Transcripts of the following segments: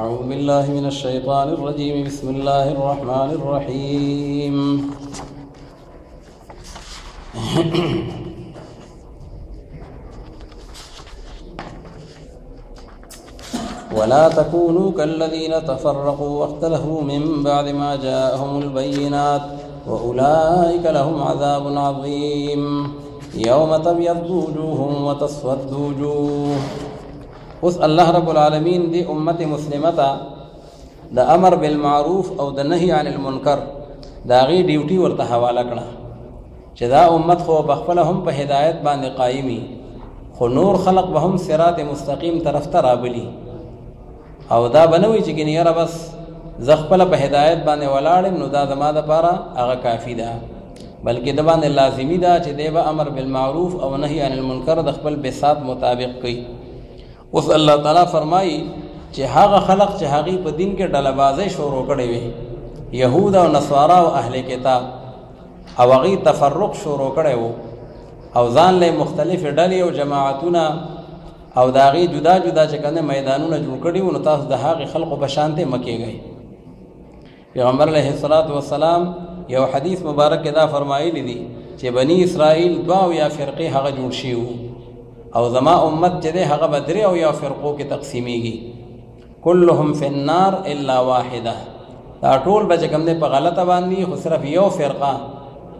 أعوذ بالله من الشيطان الرجيم بسم الله الرحمن الرحيم ولا تكونوا كالذين تفرقوا واختلفوا من بعد ما جاءهم البينات وأولئك لهم عذاب عظيم يوم تبيض وجوه وتسود وجوه. اس الله رب العالمین دی امت مسلمتا دا امر بالمعروف او دا نهی عن المنکر دا غي ډیوټي ورته حواله کړه چې دا امت خو بخپل هم په هدایت باندې قائمي خو نور خلق به هم صراط مستقیم طرف ته رابلی او دا بنوي چې ګنیره بس زخپل په هدایت باندې ولاړم نو دا زما د پاره هغه کافی ده بلکې د باندې لازمی ده چې دیو امر بالمعروف او نهی عن المنکر د خپل بساط مطابق کوي. اوس الله تعالی فرمایي چې هغه خلق چې هغه په دین کې ډلبازي شروع کړي وي يهود او نصارا او اهل کتاب او هغه تفرق شروع کړي وو او ځان له مختلف ډلې او جماعتونه او داغي جدا جدا چې کنه میدانونه جوړ کړي وو نو تاسو د هغه خلقو په شانته مکیږئ. پیغمبر علیه الصلاۃ والسلام یو حدیث مبارک دا فرمایلی دي چې بنی اسرائیل دوا او یا فرقه هغه جوړ شي او زما امت چې ده هغه بدري او یا فرقو کې تقسیمیږي كلهم في النار الا واحده دا ټول به کوم نه په غلطه باندې خو صرف یو فرقه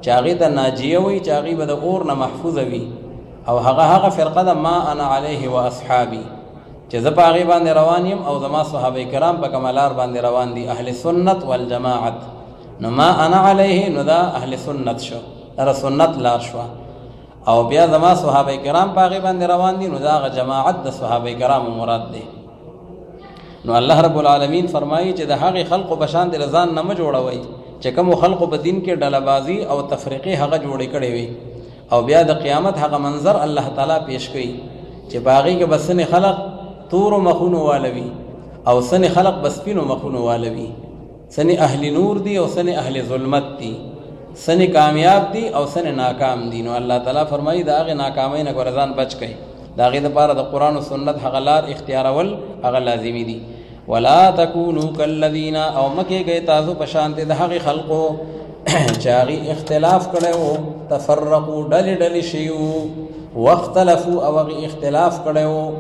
چاغي ته ناجیه وي چاغي به د اور نه محفوظ وي او هغه فرقه ده ما انا عليه واصحابي چې زه په هغه باندې روان یم او زما صحابه کرام په کمالار باندې روان دي اهل سنت والجماعت. نو ما انا عليه نو دا اهل سنت شو در سنت لار شو او بیا زما صحابه کرام په هغه باندې روان دي نو دا جماعت د صحابه کرام مراد دي. نو الله رب العالمین فرمایي چې د هغه خلق بشان د رضان نه جوړوي چې کوم خلق په دین کې ډلبازي او تفریقي هغه جوړې کړي وي او بیا د قیامت هغه منظر الله تعالی پیش کوي چې باغی کې بسنه خلق تور مخونو والوي او سنه خلق بسپینو مخونو والوي سنه اهل نور دي او سنه اهل ظلمت دي سنه کامیاب دي او سنه ناکام دي. نو الله تعالی فرمایي دا هغه ناکامۍ نه ګرځان بچ کړي دا غي د پاره د قران او سنت هغه لار اختیارول هغه لازمی دي. ولا تکونوا کالذین او مکه گئے تاسو پشانت د هغه خلقو چاغي اختلاف کړو تفرقوا ډل ډل شیو واختلفوا او هغه اختلاف کړو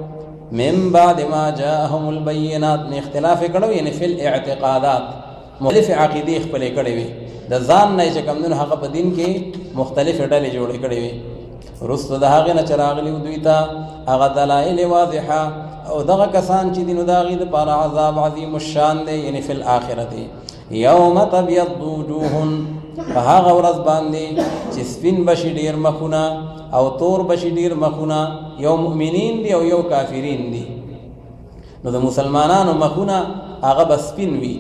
من بعد ما جاءهم البينات نه اختلاف کړو یعنی فی الاعتقادات مختلف عقیده خپل کړي وي د ځان نه چې کوم نه هغه په دین کې مختلف ډلې جوړې کړي وي رسل د هغه نه چراغلی دوی ته هغه دلایل واضحه او دغه کسان چې دین داغي د پر عذاب عظیم الشان دی یعنی فی الاخرته یوم تبیض وجوه فهغه ورځ باندې چې سپین بشي ډیر مخونه او تور بشي ډیر مخونه یو مؤمنین دي او یو کافرین دي. نو د مسلمانانو مخونه هغه بسپین وي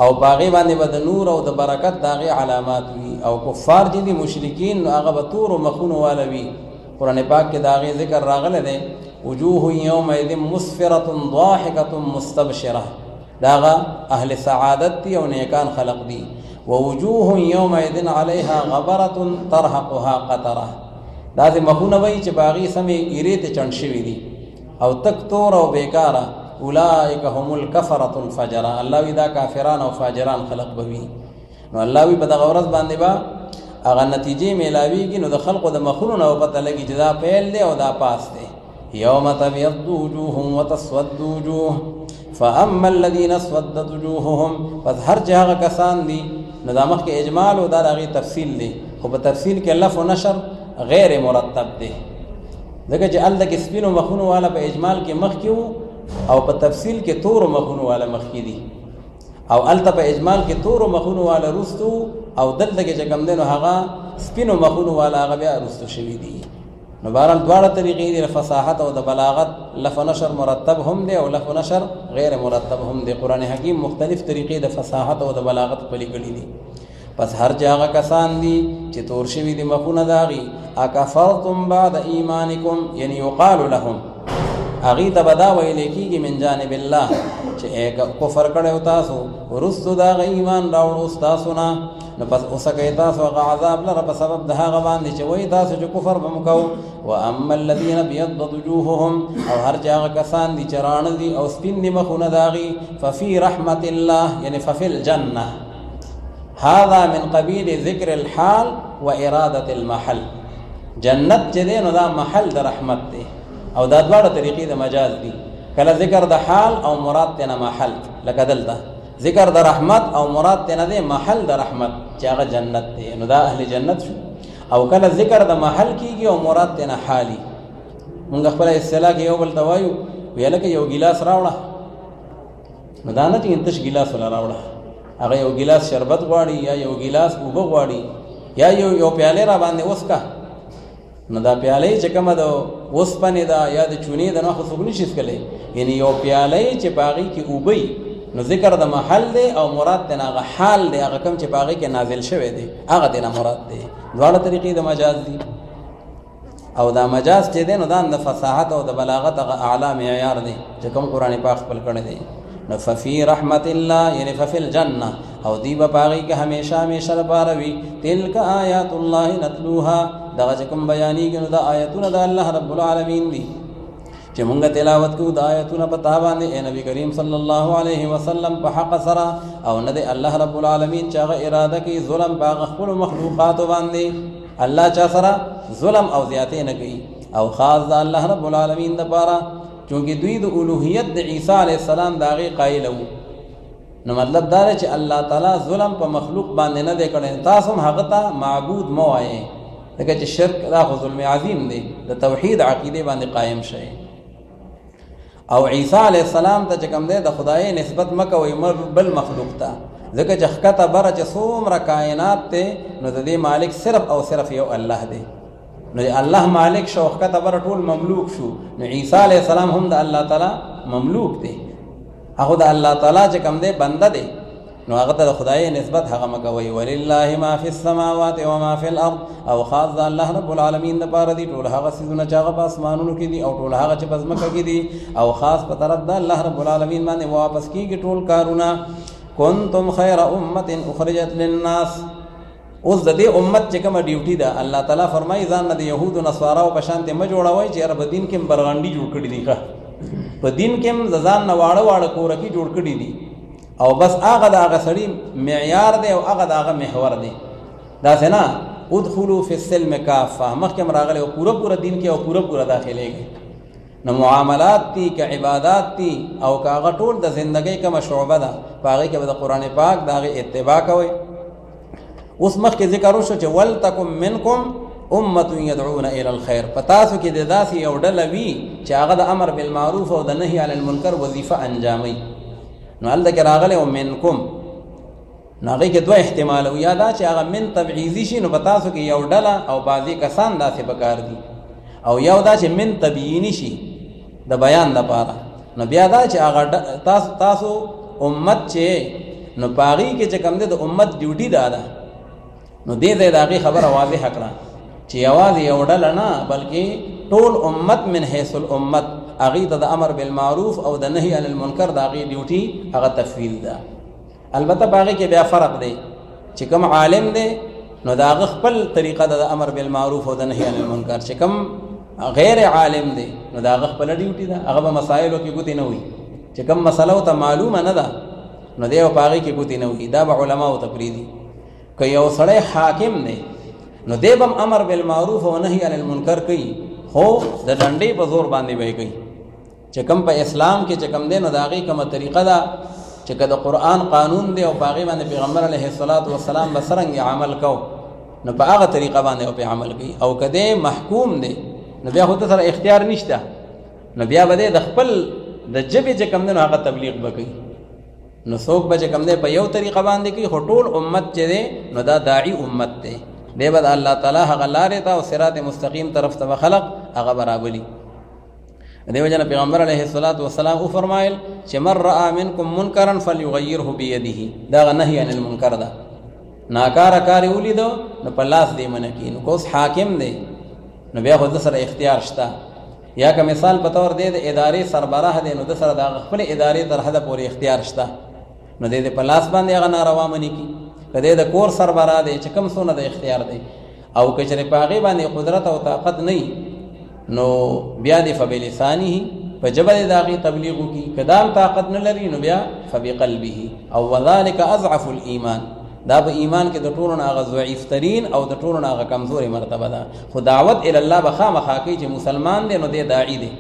او باغی باندې به د نور او د برکت داغه علامات وي او کفار دي مشرکین نو هغه به تور مخونه والوي. قران پاک کې داغه ذکر راغله ده وجوه یومئذ مسفره ضاحکه مستبشره داغه اهل سعادت دي او نیکان خلق دي. ووجوه یومئذ علیها غبره ترهقها قطره دا د مخونه وای چې باغی سمې ایره ته چڼ شوی دي او تک تور او بیکاره اولئک هم الکفرة الفجر الله وی دا کافران او فاجران خلق بوي. نو الله وی په دغه ورځ باندې با هغه نتیجې میلاویږي نو د خلقو د مخونو نو پته لګي چې دا پیل دی او دا پاس دی. یوم تبیض وجوه وتسود وجوه فاما الذين اسودت وجوههم پس هر جهه کسان دي نو دا مخ کې اجمال او دا هغه تفصیل دی خو په تفصیل کې لف او نشر غیر مرتب دی ځکه چې ال د سپینو مخونو والا په اجمال کې مخ کیو او په تفصیل کې تور مخونو والا مخ کی دي او الته په اجمال کې تور مخونو والا رستو او دلته کې چې کم دینو هغه سپینو مخونو والا هغه بیا رستو شوی دي. نو بهرحال دواړه طریقې دي فصاحت او د بلاغت لف نشر مرتب هم دي او لف نشر غیر مرتب هم دي. قران حکیم مختلف طریقې د فصاحت او د بلاغت په لیکلي دي. پس هر جاغه کسان دي چې تور شوی دي مخونه داغي اکفرتم بعد ایمانکم یعنی یقال لهم هغې ته به دا ویلی کېږي من جانب الله چې کفر کړی تاسو وروستو د هغه ایمان راوړو ستاسو نه نو پس اوسه کوئ تاسو هغه عذاب لره په سبب د هغه باندې چې وایي تاسو چې کفر به م کوو واما الذین ابیضت وجوههم او هر چې هغه کسان دي چې راڼه دي او سپین دي مخونه د هغې ففي رحمت الله یعنې ففي الجنه هذا من قبیل ذکر الحال و اراده المحل جنت چې دی نو دا محل د رحمت دی او دا دواړه طریقې د مجاز دي کله ذکر د حال او مراد تینا محل لکه دلته ذکر د رحمت او مراد تینا دی محل د رحمت چې هغه جنت دی نو دا اهل جنت شو او کله ذکر د محل کیږي او مراد تینا حالي موږ خپل اصطلاح کې یو بل ته وایو ویل کې یو ګیلاس راوړه نو دا نه چې انتش ګیلاس ولا راوړه هغه یو ګیلاس شربت غواړي یا یو ګیلاس اوبه غواړي یا یو پیاله را باندې وسکا نو دا پیاله چې کومه د وسپنې ده یا د چونې ده نو خو څوک نشي څکلی یعنی یو پیاله چې په هغې کې اوبه نو ذکر د محل دی او مراد دی هغه حال دی هغه کوم چې په هغې کې نازل شوی دی هغه دی نه مراد دی دواړه طریقې د مجاز دي او دا مجاز چې دی نو دا د فصاحت او د بلاغت هغه اعلی معیار دی چې کوم قرآن پاک خپل کړی دی نو ففي رحمت الله یعنی ففي الجنه او دی به په هغې کې همیشه همیشه لپاره وي تلک آیات الله نتلوها دغه چې کوم بیانېږي نو دا آیتونه د الله رب العالمین دي چې مونږ تلاوت کوو د آیتونه په تا باندې ای نبي کریم صلی الله علیه وسلم په حق سره او نه دی الله رب العالمین چې هغه اراده کوي ظلم په هغه خپلو مخلوقاتو باندې الله چا سره ظلم او زیاتې نه کوي او خاص د الله رب العالمین دپاره چونکې دوی د الوهیت د عیسی علیه السلام د هغې قایله وو نو مطلب دا دی چې الله تعالی ظلم په مخلوق باندې نه دی کړی تاسو هم هغه ته معبود مه وایئ ځکه چې شرک دا خو ظلم عظیم دی د توحید عقیدې باندې قایم شئ او عیسی علیه السلام ته چې کوم دی د خدای نسبت مه کوئ بل مخلوق ته ځکه چې ښکته بره چې څومره کائنات دی نو د دې مالک صرف او صرف یو الله دی نو الله مالک شو ښکته بره ټول مملوک شو نو عیسی علیه السلام هم د الله تعالی مملوک دی هغه د الله تعالی چې کوم دی بنده دی نو هغه ته د خدای نسبت هغه مه کوئ ولله ما فی السماوات و ما فی الارض او خاص د الله رب العالمین دپاره دي ټول هغه څیزونه چې هغه په اسمانونو کې دي او ټول هغه چې په ځمکه کې دي او خاص په طرف د الله رب العالمین باندې واپس کېږي ټول کارونه کنتم خیر امة اخرجت للناس اوس د دې امت چې کومه ډیوټي ده الله تعالی فرمایي ځان نه د یهودو نصاراو په شانتې مه جوړوئ چې یاره په دین کې هم برغنډي جوړ کړي دي ښه په دین کې هم د ځان نه واړه واړه کورکي جوړ کړي دي او بس هغه د هغه سړي معیار دی او هغه د هغه محور دی داسې نه ادخلوا فی السلم کافه مخکې هم راغلی او پوره دین کې او پوره داخلیږي نو معاملات دي که عبادات دي او که هغه ټول د زندګۍ کومه شعبه ده په هغې کې به د قرآن پاک د هغې اتباع کوئ اوس مخکې ذکر وشو چې ولتکم منکم امة يدعون الى الخير پتاسو کې د داسې یو ډله وي چې هغه د امر بالمعروف او د نهي عن المنکر وظیفه انجاموي نو هلته کې راغلی او منکم نو هغې کې دوه احتمال او یا دا چې هغه من تبعیضي شي نو په تاسو کې یو ډله او بعضې کسان داسې پکار دي او یو دا چې من تبییني شي د بیان دپاره نو بیا دا چې هغه تاسو امت چې نو په هغې کې چې کوم دی د امت ډیوټي دا ده نو دې ځای د هغې خبره واضحه کړه چې یوازې یو ډله نه بلکې ټول امت من حیث الامت هغې ته د امر بالمعروف او د نهي عن المنکر د هغې ډیوټي هغه تفویض ده البته په هغې کې بیا فرق دی چې کوم عالم دی نو د هغه خپل طریقه ده د امر بالمعروف او د نهي عن المنکر چې کوم غیر عالم دی نو د هغه خپله ډیوټي ده هغه به مسایلو کې ګوتې نه وي چې کوم مسله ورته معلومه نه ده نو دی به په هغې کې ګوتې نه وي دا به علماو ته پرېږدي که یو سړی حاکم دی نو دی به امر بالمعروف او نهي عن المنکر کوي خو د ډنډې په زور باندې به یې کوي چې کوم په اسلام کې چې کوم دی نو د هغې کومه طریقه ده چې که د قرآن قانون دی او په هغې باندې پیغمبر علیه الصلاة والسلام به څرنګې عمل کو نو په هغه طریقه باندې به پرې عمل کوي او که دی محکوم دی نو بیا خو ته سره اختیار نشته نو بیا به دی د خپل د ژبې چې کوم دی نو هغه تبلیغ به کوي نو څوک به چې کوم دی په یو طریقه باندې کوي خو ټول امت چې دی نو دا داعي امت دی دی به د الله تعالی هغه لارې ته او صراط مستقیم طرف ته به خلق هغه برابري دې وجه نه پیغمبر علیه الصلاة والسلام وفرمایل چې من رأى منکم منکرا فلیغیره بیده دا نهی عن المنکر ده ناکاره کار یې ولیدو نو په لاس دې منع کړي نو که اوس حاکم دی نو بیا خو د سره اختیار شته یا که مثال په تور دی د ادارې سربراه دی نو د سره د خپل ادارې تر حده پورې اختیار شته نو د په لاس باندې هغه ناروا منی کی کده د کور سربراه دی چې کم سونه د اختیار دی او کچره په هغه باندې قدرت او طاقت نه نو بیا د فبلسانه په جبل داغي تبلیغ کی کدام طاقت نه لري نو بیا فبقلبه او وذلك اضعف الايمان دا په ایمان کې د ټولو نه هغه ضعیف ترین او د ټولو نه هغه کمزوري مرتبه ده خو دعوت الی الله بخامخا کوي چې مسلمان دی نو دی داعی دی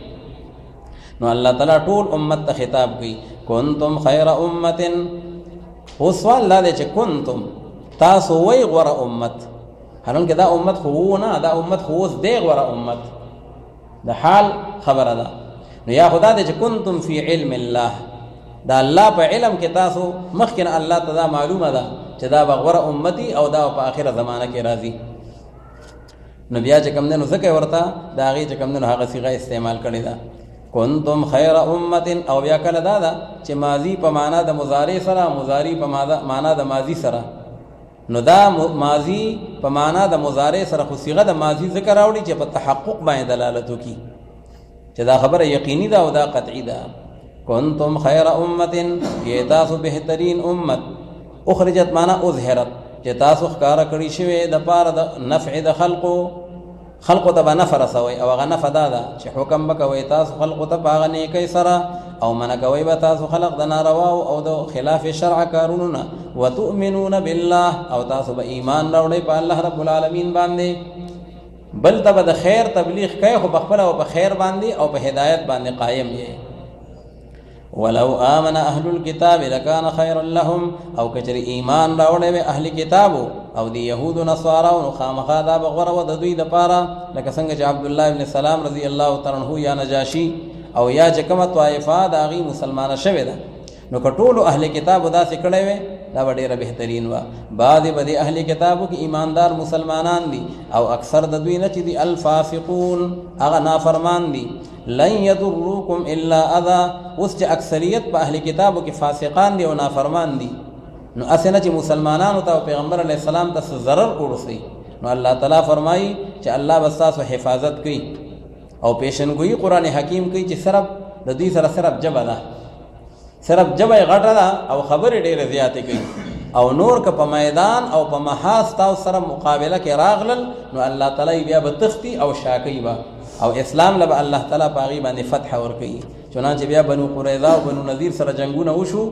نو الله تعالی ټول امت ته خطاب کوي کنتم خیر امه او سوال لا دی چې کنتم تاسو وی غوره امت هرن کې دا امت خو نه دا امت خو اوس دی غوره امت د حال خبره ده نو یا خدا دې چې کنتم فی علم الله دا الله په علم کې تاسو مخکې الله تعالی معلومه ده چې دا بغوره امتی او دا په آخره زمانه کې راځي نو بیا چې کوم دنو ځکه ورته دا هغې چې کوم دنو هغه صیغه استعمال کړې ده کنتم خیر امت او بیا کله دا ده چې ماضي په معنا د مضارع سره مضارع په معنا د ماضي سره نو دا ماضي په معنا د مضارع سره خو صيغه د ماضي ذکر راوړي چې په تحقق باندې دلالت وکړي چې دا خبره یقیني ده او دا قطعي ده کنتم خیر امت یہ تاسو بهترین امت اخرجت معنا اظهرت چې تاسو ښکارا کړی شوی د پاره د نفع د خلقو ته به نفع رسوي او هغه نفع دا ده چې حکم به کوئ تاسو خلقو ته په هغه نیکۍ سره او منع کوئ به تاسو خلق د نارواو او د خلاف شرع کارونو نه وتؤمنون بالله او تاسو به ایمان راوړئ په الله رب العالمین باندې بل ته به د خیر تبلیغ کوي خو په خپله او په خیر باندې او په هدایت باندې قایم یې ولو آمن اهل الكتاب لكان خيرا لهم او کچری ایمان راوړې وي اهل کتابو او دی يهود او نصارا او خامخا دا بغور او د دوی د پاره لکه څنګه چې عبد الله ابن سلام رضی الله تعالی عنہ یا نجاشی او یا چې کومه طائفه دا غي مسلمانه شوه ده نو کټولو اهل کتابو دا څکړې وي دا ډیره بهترین وا بعد بدی اهل کتابو کې ایماندار مسلمانان دي او اکثر د دوی نه چې دي الفاسقون هغه نافرمان دي لن يضروكم الا اذى اوس چې اکثریت په اهل کتابو کې فاسقان دي او نافرمان دي نو اسنه چې مسلمانانو ته پیغمبر علی السلام ته ضرر ورسي نو الله تعالی فرمایي چې الله بس تاسو حفاظت کوي او پیشنګوئی قران حکیم کوي چې صرف د دې سره صرف جبه ده صرف جبه غټه ده او خبرې ډېرې زیاتې کوي او نور که په میدان او په محاذ تاسو سره مقابله کې راغلل نو الله تعالی بیا به تختی او شاکی به او اسلام له الله تعالی په هغې باندې فتح ورکوي چنانچه بیا بنو قریظه او بنو نذیر سره جنگونه وشو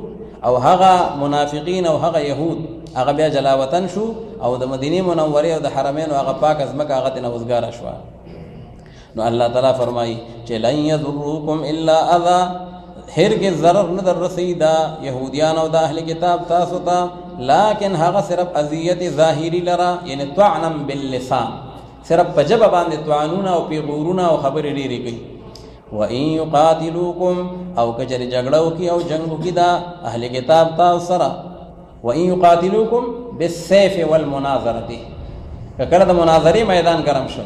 او هغه منافقین او هغه یهود هغه بیا جلا وطن شو او د مدینه منوره او د حرمین او هغه پاک ازمکه هغه ته وزګار شو نو الله تعالی فرمایي چې لن یضروکم الا اذى هرگز ضرر نه در رسیدا يهوديان او د اهل کتاب تاسو ته لكن هغه صرف اذیت ظاهری لرا یعنی طعنا باللسان صرف په جبه باندې طعنونه او پیغورونه او خبرې ډېرې کوي وان يقاتلوكم او کجری جګړه وکي او جنگ وکي دا اهل کتاب تاسو سره وان يقاتلوكم بالسيف والمناظره کله د مناظرې میدان ګرم شو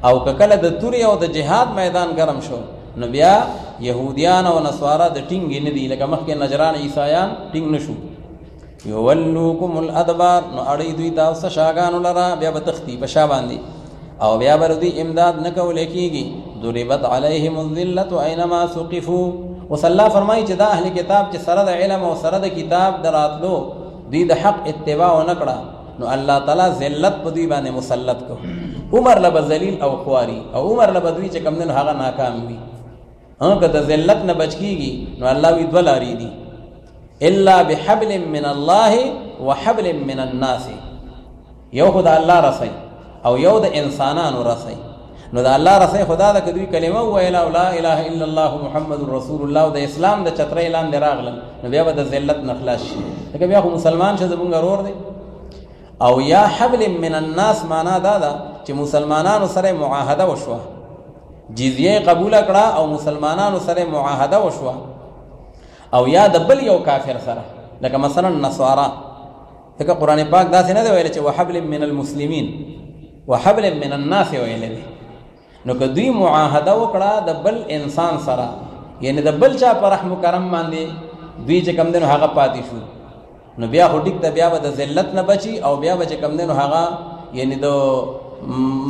او کله د توري او د جهاد میدان ګرم شو نو بیا يهوديان او نصارا د ټینګ نه دي لکه مخکې نجران عیسایان ټینګ نشو یولوکم الادبار نو اړې دوی تاسو شاګانو لرا بیا به تختی په شا باندې او بیا به دوی امداد نه کول کېږي ضربت علیهم الذلة اينما ثقفوا وصلی فرمایي چې دا اهل کتاب چې سره د علم او سره د کتاب دراتلو دوی د حق اتباع نکړه نو الله تعالی ذلت په دوی باندې مسلط کو عمر لب ذلیل او خواري او عمر لب دوی چې کم نه هغه ناکام وي که د ذلت نه بچ کیږي نو الله وی دولاري دي الا بحبل من الله وحبل من الناس یو خدای الله رسي او یو د انسانانو رسي نو د الله رسي خدا د کدوې کلمه ویلا لا اله الا الله محمد رسول الله د اسلام د چترې اعلان دراغله نو بیا د ذلت نخلاص شي لکه بیا خو مسلمان شه زمونږ ورور دی او یا حبل من الناس معنا دا ده چې مسلمانانو سره معاهده وشوه جزیه قبول کړه او مسلمانانو سره معاهده وشوه او یا د بل یو کافر سره لکه مثلا نصارا ځکه قرآن پاک داسې نه دی ویلی چې وحبل من المسلمین وحبل من الناس ویلی دی نو که دوی معاهده وکړه د بل انسان سره یعنی د بل چا په رحم و کرم باندې دوی چې کم دی نو هغه پاتې شو نو بیا خو ټیک ته بیا به د ذلت نه بچي او بیا به چې کم دی نو هغه یعنی د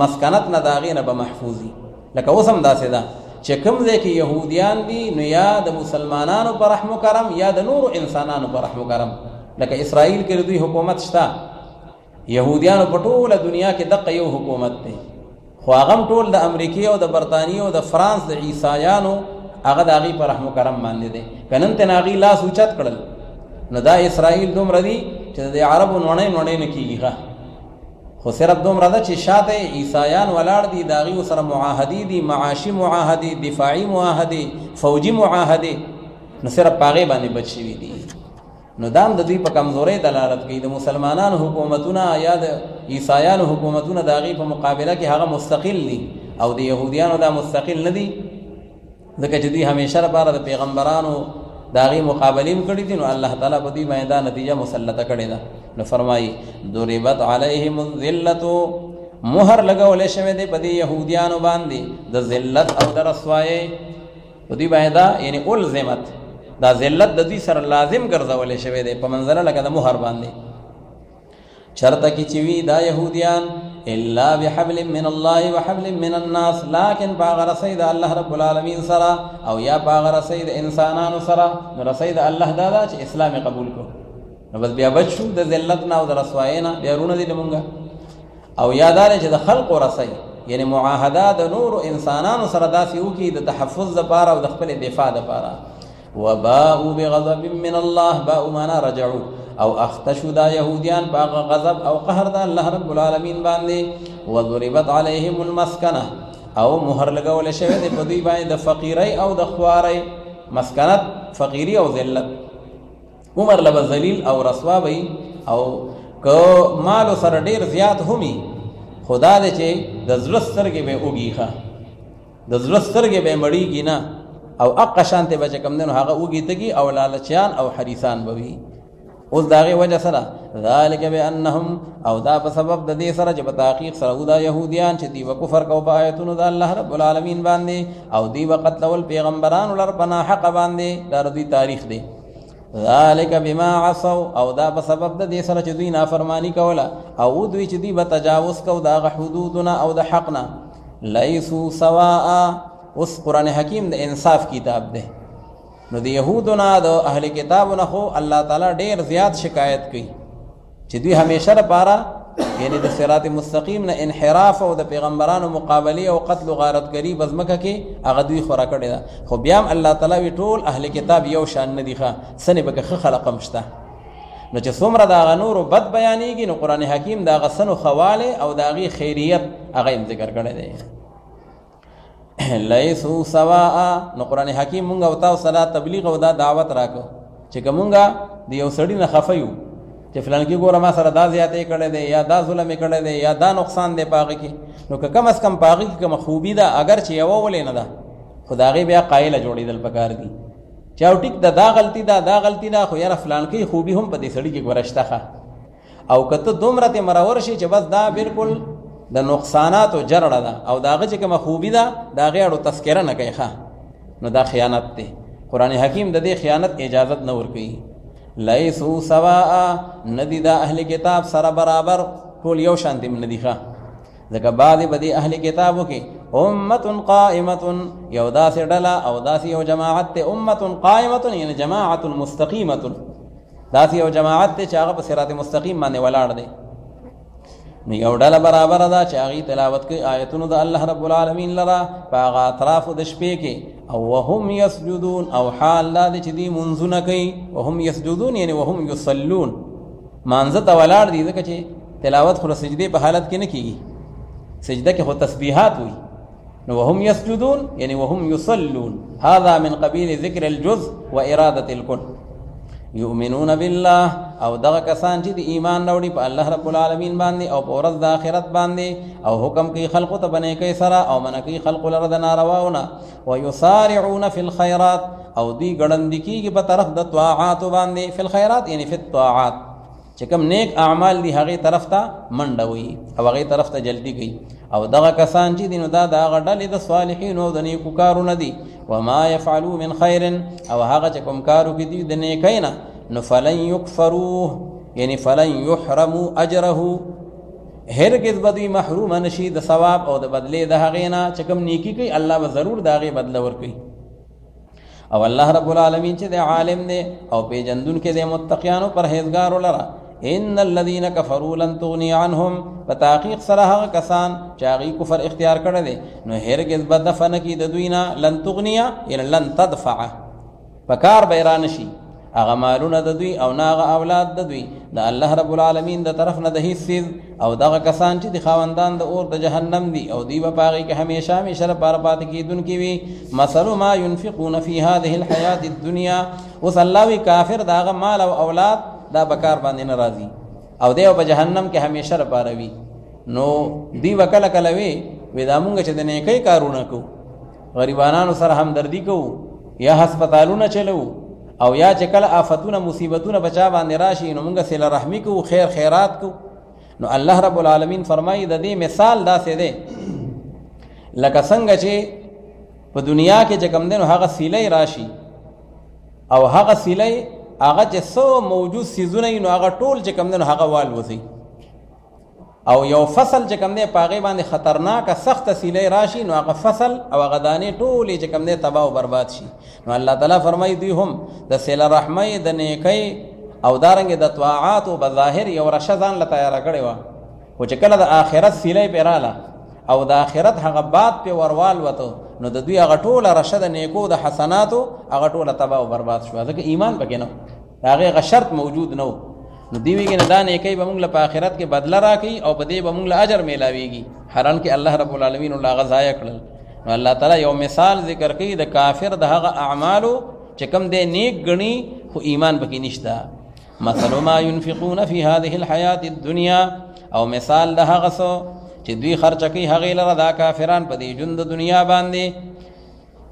مسکنت نه د هغې نه به محفوظ وي لکه اوس هم داسې ده چې کوم ځای کې یهودیان دي نو یا د مسلمانانو پر رحم و کرم یا د نورو انسانانو پر رحم و کرم. لکه اسرائیل کې دوی حکومت شته، یهودیانو په ټوله دنیا کې دغه یو حکومت دی، خو هغه ټول د امریکې او د برطانیې او د فرانس د عیسایانو هغه د هغې په رحم و کرم باندې دی. که نن ترې هغې لاس اوچت کړل نو دا اسرائیل دومره دي چې د عربو نوڼۍ نه کېږي ښه، خو صرف دومره ده چې شاته عیسایان ولاړ دي، د هغې سره معاهدې دي، معاشي معاهدې، دفاعي معاهدې، فوجي معاهدې، نو صرف په هغې باندې بچ شوي دي. نو دا هم د دوی په کمزورۍ دلالت کوي. د مسلمانانو حکومتونه یا د عیسایانو حکومتونه د هغې په مقابله کې هغه مستقل دي او د یهودیانو دا مستقل نه دي، ځکه چې دوی همیشه لپاره د پیغمبرانو د هغې مقابلې هم کړي دي. نو الله تعالی په دوی باندې دا نتیجه مسلطه کړې ده. نو فرمایي ضربت علیهم الذلة، مهر لګولی شوی دی په دې یهودیانو باندې د ذلت او د رسوایۍ په دوی باندې دا یعنی الزمت، دا ذلت د دوی سره لازم ګرځولی شوی دی په منزله لکه د مهر باندې. چرته کې چې وي دا یهودیان الا بحبل من الله وحبل من الناس، لیکن باغ رسۍ د الله رب العالمین سره او یا باغ رسۍ د انسانانو سره. نو رسۍ د الله دا ده چې اسلام قبول کړو، نو بس بیا بچ شو د ذلت نه او د رسوایۍ نه، بیا رونه دي لمونږه. او یا دا چې د خلقو رسۍ یعنی معاهده د نورو انسانانو سره داسې وکړي د تحفظ دپاره او د خپل دفاع دپاره. وباءوا بغضب من الله، باءوا معنا رجعوا، او اختشوا دا یهودیان باغ غضب او قهر دا الله رب العالمین باندې. وضربت علیهم المسکنه، او مهر لګول شوی دی په دوی باندې د فقیرۍ او د خوارۍ، مسکنت فقیری او ذلت. عمر لبه ذلیل او رسوا وي، او که مالو سره ډیر زیات همي، خدا دې چې د زړه سترګې به اوږي، د زړه سترګې به مړېږي نه، او اقا شانته به چې کوم دی نو هغه اوږي تږي او لالچیان او حریصان به وي. اوس د هغې وجه سره ذلک بانهم، او دا په سبب د دې سره چې په تحقیق سره دا یهودیان چې دوی به کفر کو په آیتونو د الله رب العالمین باندې، او دوی به قتلول پیغمبرانو لر په ناحقه باندې، دا د دوی تاریخ دی. ذلک بما عصوا، او دا په سبب د دې سره چې دوی نافرمانی کوله، او دوی چې دوی به تجاوز کو د هغه حدودونه او د حقنا. لیسوا سواء، اوس قرآن حکیم د انصاف کتاب دی، نو د یهودو نه د اهل کتابو نه خو الله تعالی ډیر زیات شکایت کوي چې دوی همیشه لپاره یعنی د صراط مستقیم نه انحراف او د پیغمبرانو مقابله او قتل و غارتګري بزمکه کې هغه دوی خورا کړی ده. خو بیا هم الله تعالی وی ټول اهل کتاب یو شان نه دي، ښه سنې به ښه خلق هم شته. نو چې څومره د هغه نورو بد بیانېږي، نو قرآن حکیم د هغه سنو خواله او د هغې خیریت هغه هم ذکر کړی دی. لیسوا سواء، نو قرآن حکیم مونږ او تاسو سره تبلیغ او دا دعوت راکو چې که مونږ د یو سړي نه خفه یو چې فلانکي ګوره ما سره دا زیاتې کړی دی یا دا ظلم یې کړی دی یا دا نقصان دی په هغې کې، نو که کم از کم په هغې کې کومه خوبي ده اگر چې یوه ولې نه ده، خو د هغې بیا قایله جوړېدل پکار دي چې او ټیک ده دا غلطي ده دا غلطي ده، خو یاره فلانکۍ خوبي هم په دې سړي کې ګوره شته ښه. او که ته دومره ترې مرور شي چې بس دا بالکل د نقصاناتو جرړه ده او د هغه چې کومه خوبي ده د هغې اړو تذکره نه کوي ښه، نو دا خیانت دی. قرآن حکیم د دې خیانت اجازت نه ورکوي. لیسوا سواء، ندي دا اهل کتاب سره برابر، ټول یو شان دي ندي ښه، ځکه بعضې به دې اهل کتابو کې امة قائمة، یو داسې ډله او داسې یو جماعت دی، امة قائمة یعنی جماعت مستقیمة، داسې یو جماعت دی چې هغه په صراط مستقیم باندې ولاړ دی. نو یو ډله برابر ده چې هغې تلاوت کوي آیتونو د الله رب العالمین لره په هغه اطرافو د شپې کې، او وهم یسجدون، او حال دا دی چې دوی منځونه کوي، وهم یسجدون یعنی وهم یصلون، مانځه ته ولاړ دي، ځکه چې تلاوت خو د سجدې په حالت کې نه کېږي، سجده کې خو تسبیحات وي. نو وهم یسجدون یعنی وهم یصلون، هذا من قبیل ذکر الجزء و اراده الکل. یؤمنون بالله، او دغه کسان چې د ایمان راوړي په الله رب العالمین باندې او په ورځ د آخرت باندې، او حکم کوي خلقو ته په نیکۍ سره او منع کوي خلقو لره د نارواو نه. ویسارعون فی الخیرات، او دوی ګړندي کېږي په طرف د طاعاتو باندې، فی الخیرات یعنی فی الطاعات، چې کوم نیک اعمال دي هغې طرف ته منډه وي او هغې طرف ته جلدي کوي. او دغه کسان چې دي نو دا د هغه ډلې د صالحینو او د نیکو کارو نه دي. وما یفعلوا من خیر، او هغه چې کوم کارو کې دي د نیکۍ نه، نو فلن یکفروه یعنی فلن یحرموا اجره، هرگز بدوی محروم نشي د ثواب او د بدلې د هغې نه چې کوم نیکی کوي الله به ضرور د هغې بدله ورکوي. او الله رب العالمین چې د عالم دی او پیژندونکی دی متقیانو پرهیزګارو لره. ان الذين كفروا لن تغني عنهم بتحقیق سره هغه کسان چې هغې کفر اختیار کړی دی نو هرگز به دفع نه کړي د دوی نه لن تغنیه یعنې لن تدفعه په کار به یې رانشي هغه مالونه د دوی او نه هغه اولاد د دوی د الله رب العالمین د طرف نه د هیڅ څیز. او دغه کسان چې د خاوندان د اور د جهنم دي او دوی به په هغې کې همیشه همیشه لپاره پاتې کېدونکي وي. مثل ما ينفقون في هذه الحیات الدنیا. اوس الله وی کافر د هغه مال او اولاد دا بکار باندې نه راځي او دی په جهنم کې همیشه لپاره وي. نو دوی به کله کله وی دا مونږ چې د نیکۍ کارونه کوو غریبانانو سره همدردي کوو یا هسپتالونه چلو او یا چې کله آفتونه مصیبتونه بچا باندې راشي نو موږ صله رحمي کوو خیر خیرات کوو. نو الله رب العالمین فرمایي د دې مثال داسې دی لکه څنګه چې په دنیا کې چې کوم دی نو هغه سیلۍ راشي او هغه سیلۍ هغه چې څو موجود څیزونه وي نو هغه ټول چې کوم دی نو هغه والوځي او یو فصل چې کوم دی په هغې باندې خطرناکه سخته سیلۍ راشي نو هغه فصل او هغه دانې ټولې چې کوم دی تباه او برباد شي. نو الله تعالی فرمایي دوی هم د صله رحمۍ د نیکۍ او دارنګې د طاعاتو بظاهر یو رشه ځان له تیاره کړې وه خو چې کله د آخرت سیلۍ پرې راله او د آخرت هغه باد پې وروالوته نو د دوی هغه ټوله رشه د نیکو د حسناتو هغه ټوله تباه او برباد شوه ځکه ایمان پکې نه و د هغې هغه شرط موجود نه و. نو دی ویږي نه دا نیکۍ به موږ له په آخرت کې بدله راکوي او په دې به موږ له اجر میلاویږي حالانکې الله رب العالمین له هغه ضایع کړل. نو الله تعالی یو مثال ذکر کوي د کافر د هغه اعمالو چې کوم دی نیک ګڼي خو ایمان پکې نشته. مثل ما ينفقون في هذه الحیات الدنیا. او مثال د هغه څه چې دوی خرچه کوي هغې لره دا کافران په دې ژوند د دنیا باندې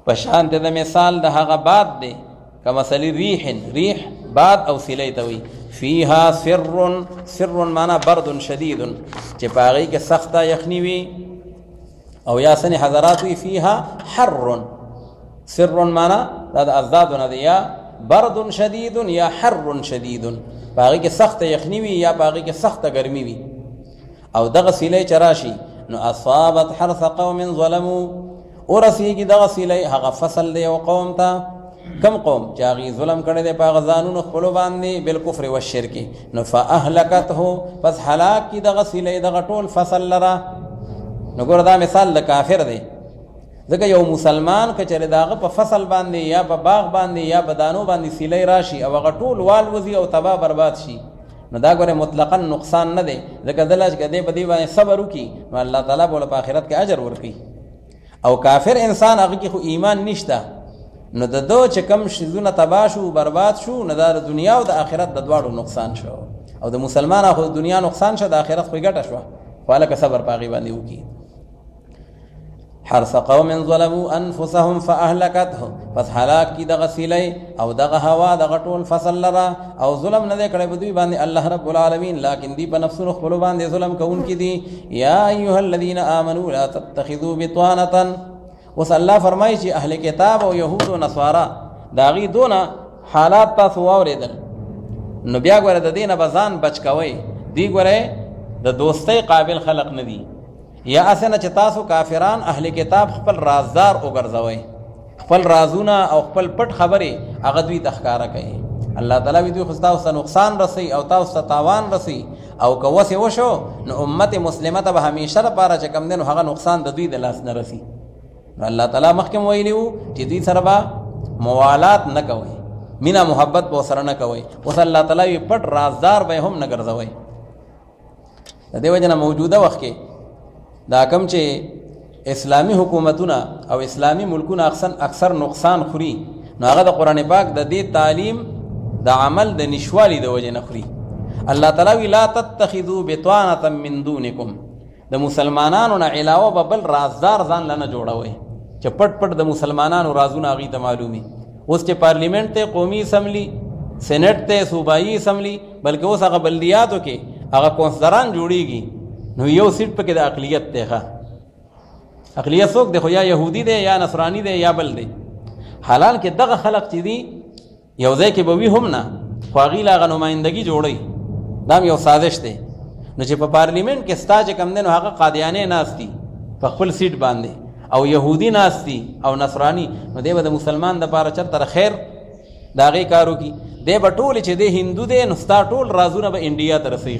په شان د مثال د هغه باد دی کمثل ریح باد او سیلۍ ته وایي. فیها سر معنا برد شدید چې په هغې کې سخته یخني وي او یا سنې حضرات وي فیها حر. سر معنا دا د ازدادو نه دی یا برد شدید یا حر شدید په هغې کې سخته یخني وي یا په هغې کې سخته ګرمي وي. او دغه سیلۍ چې راشي نو اصابت حرث قوم ظلموا ورسیږي دغه سیلۍ هغه فصل دی یو قوم ته کم قوم چې هغې ظلم کړی دی په هغه ځانونو خپلو باندې بالکفر والشرک نو فاهلکته پس هلاک کي دغه سیلۍ دغه ټول فصل لره. نو ګوره دا مثال د کافر دی ځکه یو مسلمان که چېرې د هغه په فصل باندې یا په باغ باندې یا په دانو باندې سیلۍ راشي او هغه ټول والوځي او تباه برباد شي نو دا ګوره مطلقا نقصان نه دی ځکه دله چې دی په دې باندې صبر وکړي نو الله تعالی به په آخرت کې اجر ورکوي. او کافر انسان هغه کې خو ایمان نشته نو د دو چې کم شیزونه تباه شو برباد شو نو دا د دنیا او د آخرت د دواړو نقصان شو. او د مسلمان خو د دنیا نقصان شو د آخرت خو یې ګټه شوه خو هلکه صبر په هغې باندې وکړي. حرث قوم ظلموا انفسهم فاهلكتهم پس هلاک کی دغه سیلۍ او دغه هوا دغه ټول فصل لره او ظلم نه دی کړی په دوی باندې الله رب العالمین لیکن دی په نفسونو خپلو باندې ظلم کوونکي دي. یا ایها الذین آمنوا لا تتخذوا بطانة. اوس الله فرمایي چې اهل کتاب او یهود او نصارا د هغې دونه حالات تاسو واورېدل نو بیا ګوره د دې نه به ځان بچ کوئ. دی ګوره د دوستۍ قابل خلق نه دي یا اسنه چې تاسو کافران اهل کتاب خپل رازدار وګرځوئ خپل رازونه او خپل پټ خبرې هغه دوی ته ښکاره کوي. الله تعالی وی دوی خو تاسو ته نقصان رسوي او تاسو ته تاوان رسوي او که وسې وشو نو امت مسلمه ته به همیشه لپاره چې کوم دی نو هغه نقصان د دوی د لاس نه رسي. نو الله تعالی مخکې ویلي وو چې دوی سره به موالات نه کوئ مینه محبت به ورسره نه کوئ. اوس الله تعالی وی پټ رازدار به هم نه ګرځوئ. د دې وجه نه موجوده وخت کې دا کم چې اسلامی حکومتونه او اسلامی ملکونه اکثر نقصان خوري نو هغه د قرآن پاک د دې تعلیم د عمل د نشوالي د وجې نه خوري. الله تعالی وی لا تتخذوا بطانة من دونکم د مسلمانانو نه علاوه به بل رازدار ځان له نه جوړوئ چې پټ پټ د مسلمانانو رازونه هغې ته معلومي. اوس چې پارلیمنٹ ته قومي اسمبلی سینټ ته صوبایي اسمبلی بلکې اوس هغه بلدیاتو کې هغه کونسلران جوړیږي نو یو سیټ پکې د اقلیت دی. ښه اقلیت څوک دی خو یا یهودي دی یا نصرانی دی یا بل دی. حالان کې دغه خلق چې دي یو ځای کې به وي هم نه خو هغې له هغه نمایندګي جوړوي دا یو سازش دی. نو چې په پارلیمنت کې ستا چې کم دی نو هغه قادیانې ناست دي په خپل سیټ باندې او یهودي ناست دي او نصرانی، نو دی به د مسلمان دپاره چرته خیر د هغې کار وکړي. دی به ټول چې دی هندو دی نو ستا ټول رازونه به انډیا ته رسوي.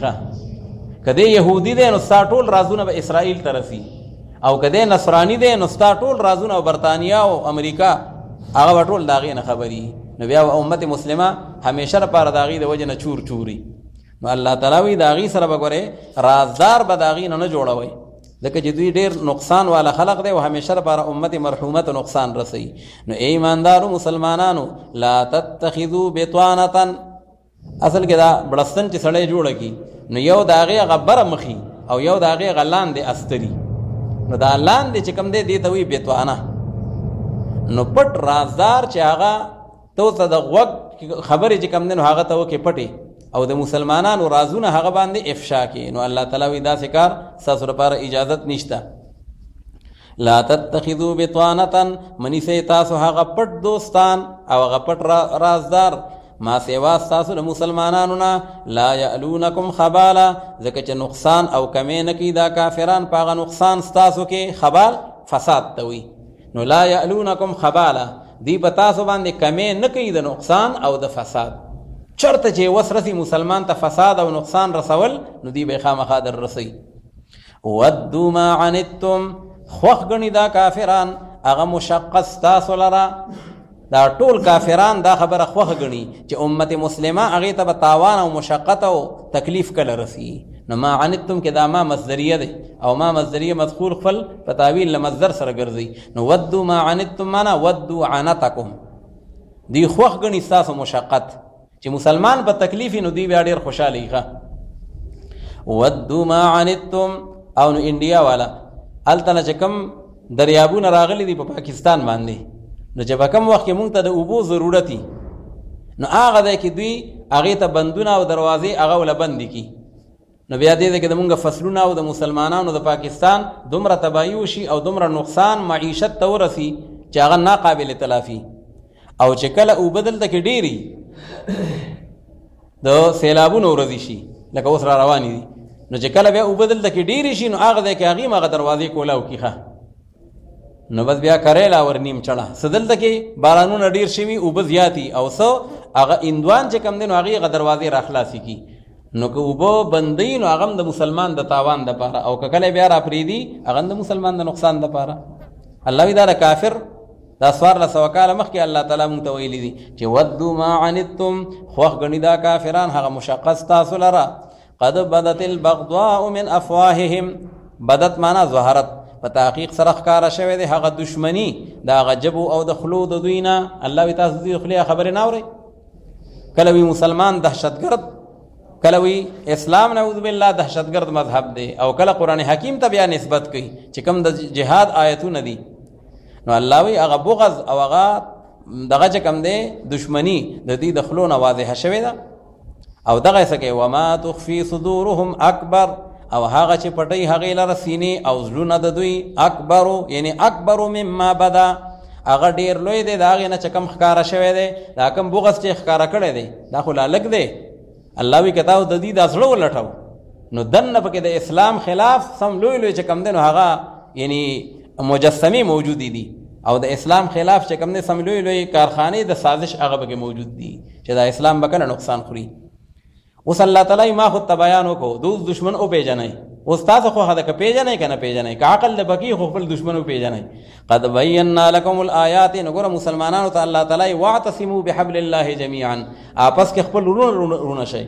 که دی یهودي دی نو ستا ټول رازونه به اسرائیل ته رسي، او که دی نصرانی دی نو ستا ټول رازونه او برطانیا او امریکا هغه به ټول د هغې نه خبري. نو بیا امت مسلمه همیشه لپاره د هغې د وجې نه چور چوري. نو الله تعالی وایي د هغې سره به ګورئ رازدار به د هغې نه جوړوئ، ځکه چې دوی ډېر نقصان والا خلق دی او همیشه لپاره امت مرحومه ته نقصان رسوي. نو ای ایماندارو مسلمانانو لا تتخذوا بطانة، اصل کې دا بړستن چې سړی جوړه کي نو یو د هغې هغه بره مخي او یو د هغې هغه لاندې استري، نو دا لاندې چې کوم دی دې ته وایي بطانه. نو پټ رازدار چې هغه تو ته د غوږ خبرې چې کوم دی نو هغه ته وکړې پټې او د مسلمانانو رازونه هغه باندې افشا کې. نو الله تعالی وایي داسې کار ستاسو لپاره اجازت نشته. لا تتخذوا بطانة، منیسئ تاسو هغه پټ دوستان او هغه پټ رازدار ما سوا ستاسو د مسلمانانو نه لا یعلونکم خبالا، ځکه چې نقصان او کمې نه کوي دا کافران په هغه نقصان ستاسو کې. خبال فساد ته وایي. نو لا یعلونکم خبالا، دی په تاسو باندې کمې نه کوي د نقصان او د فساد. چرته چې وس رسي مسلمان ته فساد او نقصان رسول نو دی به خامخا در رسي. ودوا ما عنتم، خوښ ګڼي دا کافران هغه مشقت ستاسو لره. دا ټول کافران دا خبره خوښ ګڼي چې امت مسلمه هغې ته به تاوان او مشقت او تکلیف کله رسي. نو ما عنتم کې دا ما مصدریه دی او ما مصدریه مدخول خپل په تاویل له مصدر سره ګرځي. نو ودوا ما عنتم معنا ودوا عنتکم، دی خوښ ګڼي ستاسو مشقت چې مسلمان په تکلیف نو دی بیا ډېر خوشحاله ښه. ودوا ما عنتم، او نو انډیا والا هلته نه چې کوم دریابونه راغلي دي په پاکستان باندې، نو چې په کوم وخت کې مونږ ته د اوبو ضرورت وي نو هغه دی کې دوی هغې ته بندونه او دروازې هغه وله بندې کړي. نو بیا دې دی کې د مونږ فصلونه او د مسلمانانو د پاکستان دومره تباهي وشي او دومره نقصان معیشت ته ورسي چې هغه ناقابل تلافي. او چې کله اوبه دلته کې ډېرې د سیلابونو ورځې شي لکه اوس را روانې دي، نو چې کله بیا اوبه دلته کې ډېرې شي نو هغه دی کې هغې هغه دروازې کولاو کړي ښه، نو بس بیا کریلا ور نیم چړه. څه دلته کې بارانونه ډېر شوي اوبه زیاتي او څه هغه اندوان چې کوم دی نو هغې هغه دروازې را خلاصې کړي. نو که اوبه بندوي نو هغه هم د مسلمان د تاوان دپاره، او که کله بیا را پرېږدي هغه هم د مسلمان د نقصان دپاره. الله وایي دا د کافر دا 1400 کاله مخکې الله تعالی مونږ ته ویلي دي چې ودوا ما عنتم، خوښ ګڼي دا کافران هغه مشقت ستاسو لره. قد بدت البغضاء من افواههم، بدت معنا ظهرت، په تحقیق سره ښکاره شوی دی هغه دشمني د هغه جبو او د خلو د دوی نه. الله وایي تاسو دوی خولې خبرې نه اورئ. کله وی مسلمان دهشتګرد، کله وی اسلام نعوذ بالله دهشتګرد مذهب دی، او کله قرآن حکیم ته بیا نسبت کوي چې کوم د جهاد آیتونه دي. نو الله وی هغه بغض او هغه دغه چې کوم دی دشمني د دې د خلو نه واضحه شوې ده. او دغه څه کوي وما تخفي صدورهم اکبر، او هغه چې پټوي هغې لره سینې او زړونه د دوی اکبرو، یعنی اکبرو مما بدا، هغه ډېر لوی دی د هغې نه چې کوم ښکاره شوی دی. دا کوم بغض چې ښکاره کړی دی دا خو لا لږ دی. الله وی که تاسو د دې دا زړه ولټو نو دننه پکې د اسلام خلاف سم لوی لوی چې کوم دی نو هغه یعنی مجسمې موجودې دي، او د اسلام خلاف چې کوم دی سم لوی لوی کارخانې د سازش هغه پکې موجود دي چې دا اسلام به کله نقصان خوري. اوس الله تعالی ما خود ته بیان وکړو دوست دشمن وپېژنئ. اوس تاسو خو هغه که پېژنئ که نه پېژنئ، که عقل د بقي خو خپل دشمن وپېژنئ. قد بینا لکم الآیات، نو ګوره مسلمانانو ته الله تعالی واعتصموا بحبل الله جمیعا، آپس کې خپل رونه شئ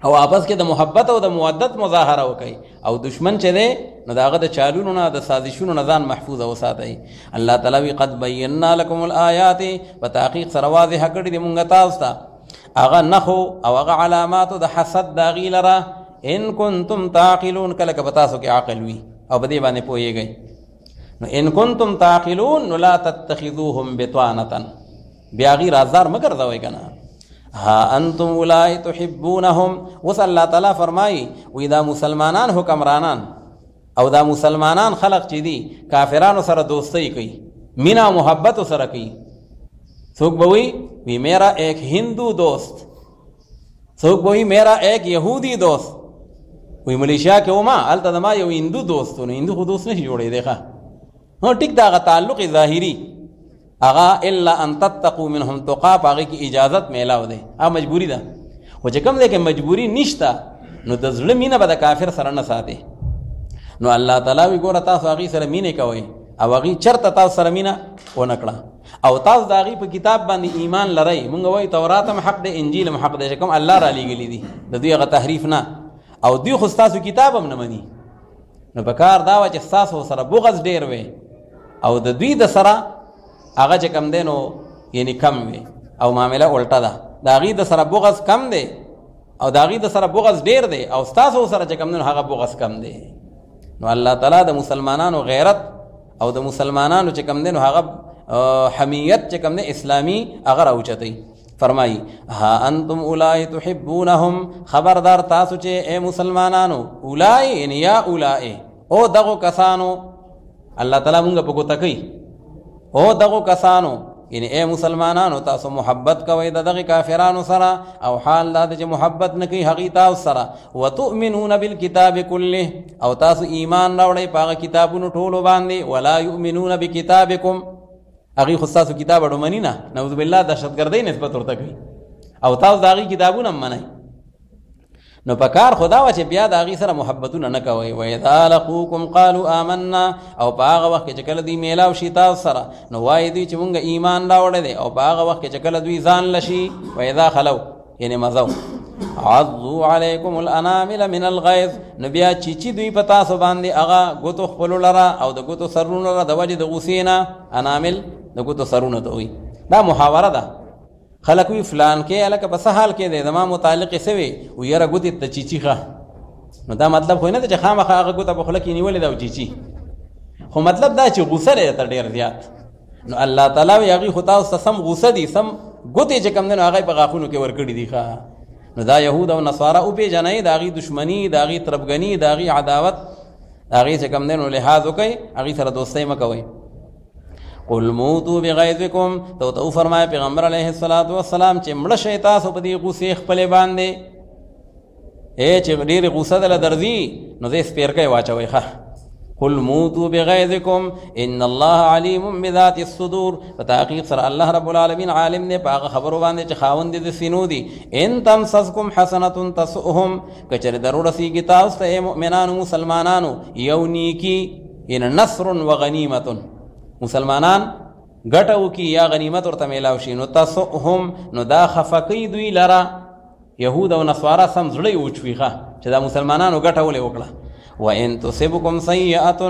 او آپس کې د محبت او د مودت مظاهره وکئ، او دشمن چې دی نو د هغه د چالونو نه د سازشونو نه ځان محفوظ وساتئ. الله تعالی وی قد بینا لکم الآیات، په تحقیق سره واضحه کړي دي مونږ تاسو ته هغه نښو او هغه علاماتو د حسد د هغې لره ان کنتم تعقلون، کله که په تاسو کې عقل وي او په دې باندې پوهېږئ. نو ان کنتم تعقلون نو لا تتخذوهم بطانة، بیا هغې رازدار مه ګرځوئ که نه. ها انتم اولئک تحبونهم، اوس الله تعالی فرمایي وی دا مسلمانان حکمرانان او دا مسلمانان خلق چې دي کافرانو سره دوستۍ کوي، مینه او محبت سره کوي. څوک به وی میرا ایک ہندو دوست، څوک به وی میرا ایک یہودی دوست، وی ملیشیا کې وما هلته زما یو هندو دوست و، نو هندو خو دوست نشي جوړېدی ښه. هو ټیک د هغه تعلق ظاهري هغه الا ان تتقوا منهم تقا، په هغې کې اجازت میلاو دی، هغه مجبوري ده. خو چې کوم دی کې مجبوري نشته نو د زړه مینه به د کافر سره نه ساتي. نو الله تعالی وی ګوره تاسو هغې سره مینې کوئ او هغې چېرته تاسو سره مینه ونه کړه او تاسو د هغې په کتاب باندې ایمان لرئ. مونږ وایو تورات هم حق دی، انجیل هم حق دی، چې کوم الله را لیږلي دي، د دوی هغه تحریف نه، او دوی خو ستاسو کتاب هم نه مني. نو په کار دا وه چې ستاسو سره بغض ډېر وی او د دوی د سره هغه چې کم دی نو یعنی کم وی، او معامله الټه ده، د هغې د سره بغض کم دی او د هغې د سره بغض ډېر دی او ستاسو سره چې کم دی نو هغه بغض کم دی. نو الله تعالی د مسلمانانو غیرت او د مسلمانانو چې کم دی نو هغه حمیت چې کم دی اسلامي هغه راوچتوي. فرمایي ها انتم اولائی تحبونهم، خبردار تاسو چې اے مسلمانانو، اولائی یعنی یا اولائی او دغو کسانو، الله تعالی مونږ په ګوته کوي، او دغو کسانو یعنی اے مسلمانانو تاسو محبت کوئ د دغه کافرانو سره، او حال دا چې محبت نه کوي هغې تاسو سره. وتؤمنون بالکتاب کله، او تاسو ایمان راوړئ په هغه کتابونو ټولو باندې. ولا یؤمنون بکتابکم، هغې خو ستاسو کتاب اړو مني نه، نعوذ بالله دهشتګردۍ نسبت ورته کوي، او تاسو د هغې کتابونه هم منئ. نو په کار خدا وه چې بیا د هغې سره محبتونه نه کوئ. واذا لقوکم قالوا آمنا، او په هغه وخت کې چې کله دوی میلاو شي تاسو سره نو وایي دوی چې مونږ ایمان راوړی دی، او په هغه وخت کې چې کله دوی ځان لشي واذا خلو یعنی مزو عضوا علیکم الانامل من الغیظ، نو بیا چیچي دوی په تاسو باندې هغه ګوتو خپلو لره او د ګوتو سرونو لره د وجې د غوسې نه. انامل د ګوتو سرونه ته وایي. دا محاوره ده. خلک وی فلان کې هلکه په څه حال کې دی، زما متعلق یې څه وی، و یاره ګوتې ته چیچي ښه. نو دا مطلب خو نه ده چې خامخا هغه ګوته په خوله کې نیولې ده او چیچي، خو مطلب دا چې غوسه دی ته ډېر زیات. نو الله تعالی وی هغې خو تاسو ته سم غوسه دي، سم ګوتې چې کوم دی نو هغه په غاښونو کې ورکړي دي ښه. نو دا یهود او نصارا وپېژنئ، د هغې دشمني، د هغې تربګني، د هغې عداوت، د هغې چې کوم دی نو لحاظ وکئ، هغې سره دوستۍ مه کوئ. قل موتو بغیظکم، تو فرمایا پیغمبر علیہ الصلوۃ والسلام چې مړه شئ تاسو په دې غوسې خپلې باندې. چې ډېرې غوسه دله درځي نو دې سپېرکۍ واچوئ ښه. قل موتو بغیظکم ان الله علیم بذات الصدور، په تحقیق سره الله رب العالمین عالم دی په هغه خبرو باندې چې خاوند د سینو دي. ان تمسسکم حسنة تسؤهم، که چېرې در ورسېږي تاسو ته ای مؤمنانو مسلمانانو یو نیکي، یعنې نصر وغنیمة، مسلمانان ګټه وکړي یا غنیمت ورته میلاو شي، نو تسؤهم، نو دا خفه کوي دوی لره، یهود او نصارا سم زړه یې وچوي ښه چې دا مسلمانانو ګټه ولې وکړه. وان تصبکم سیئة،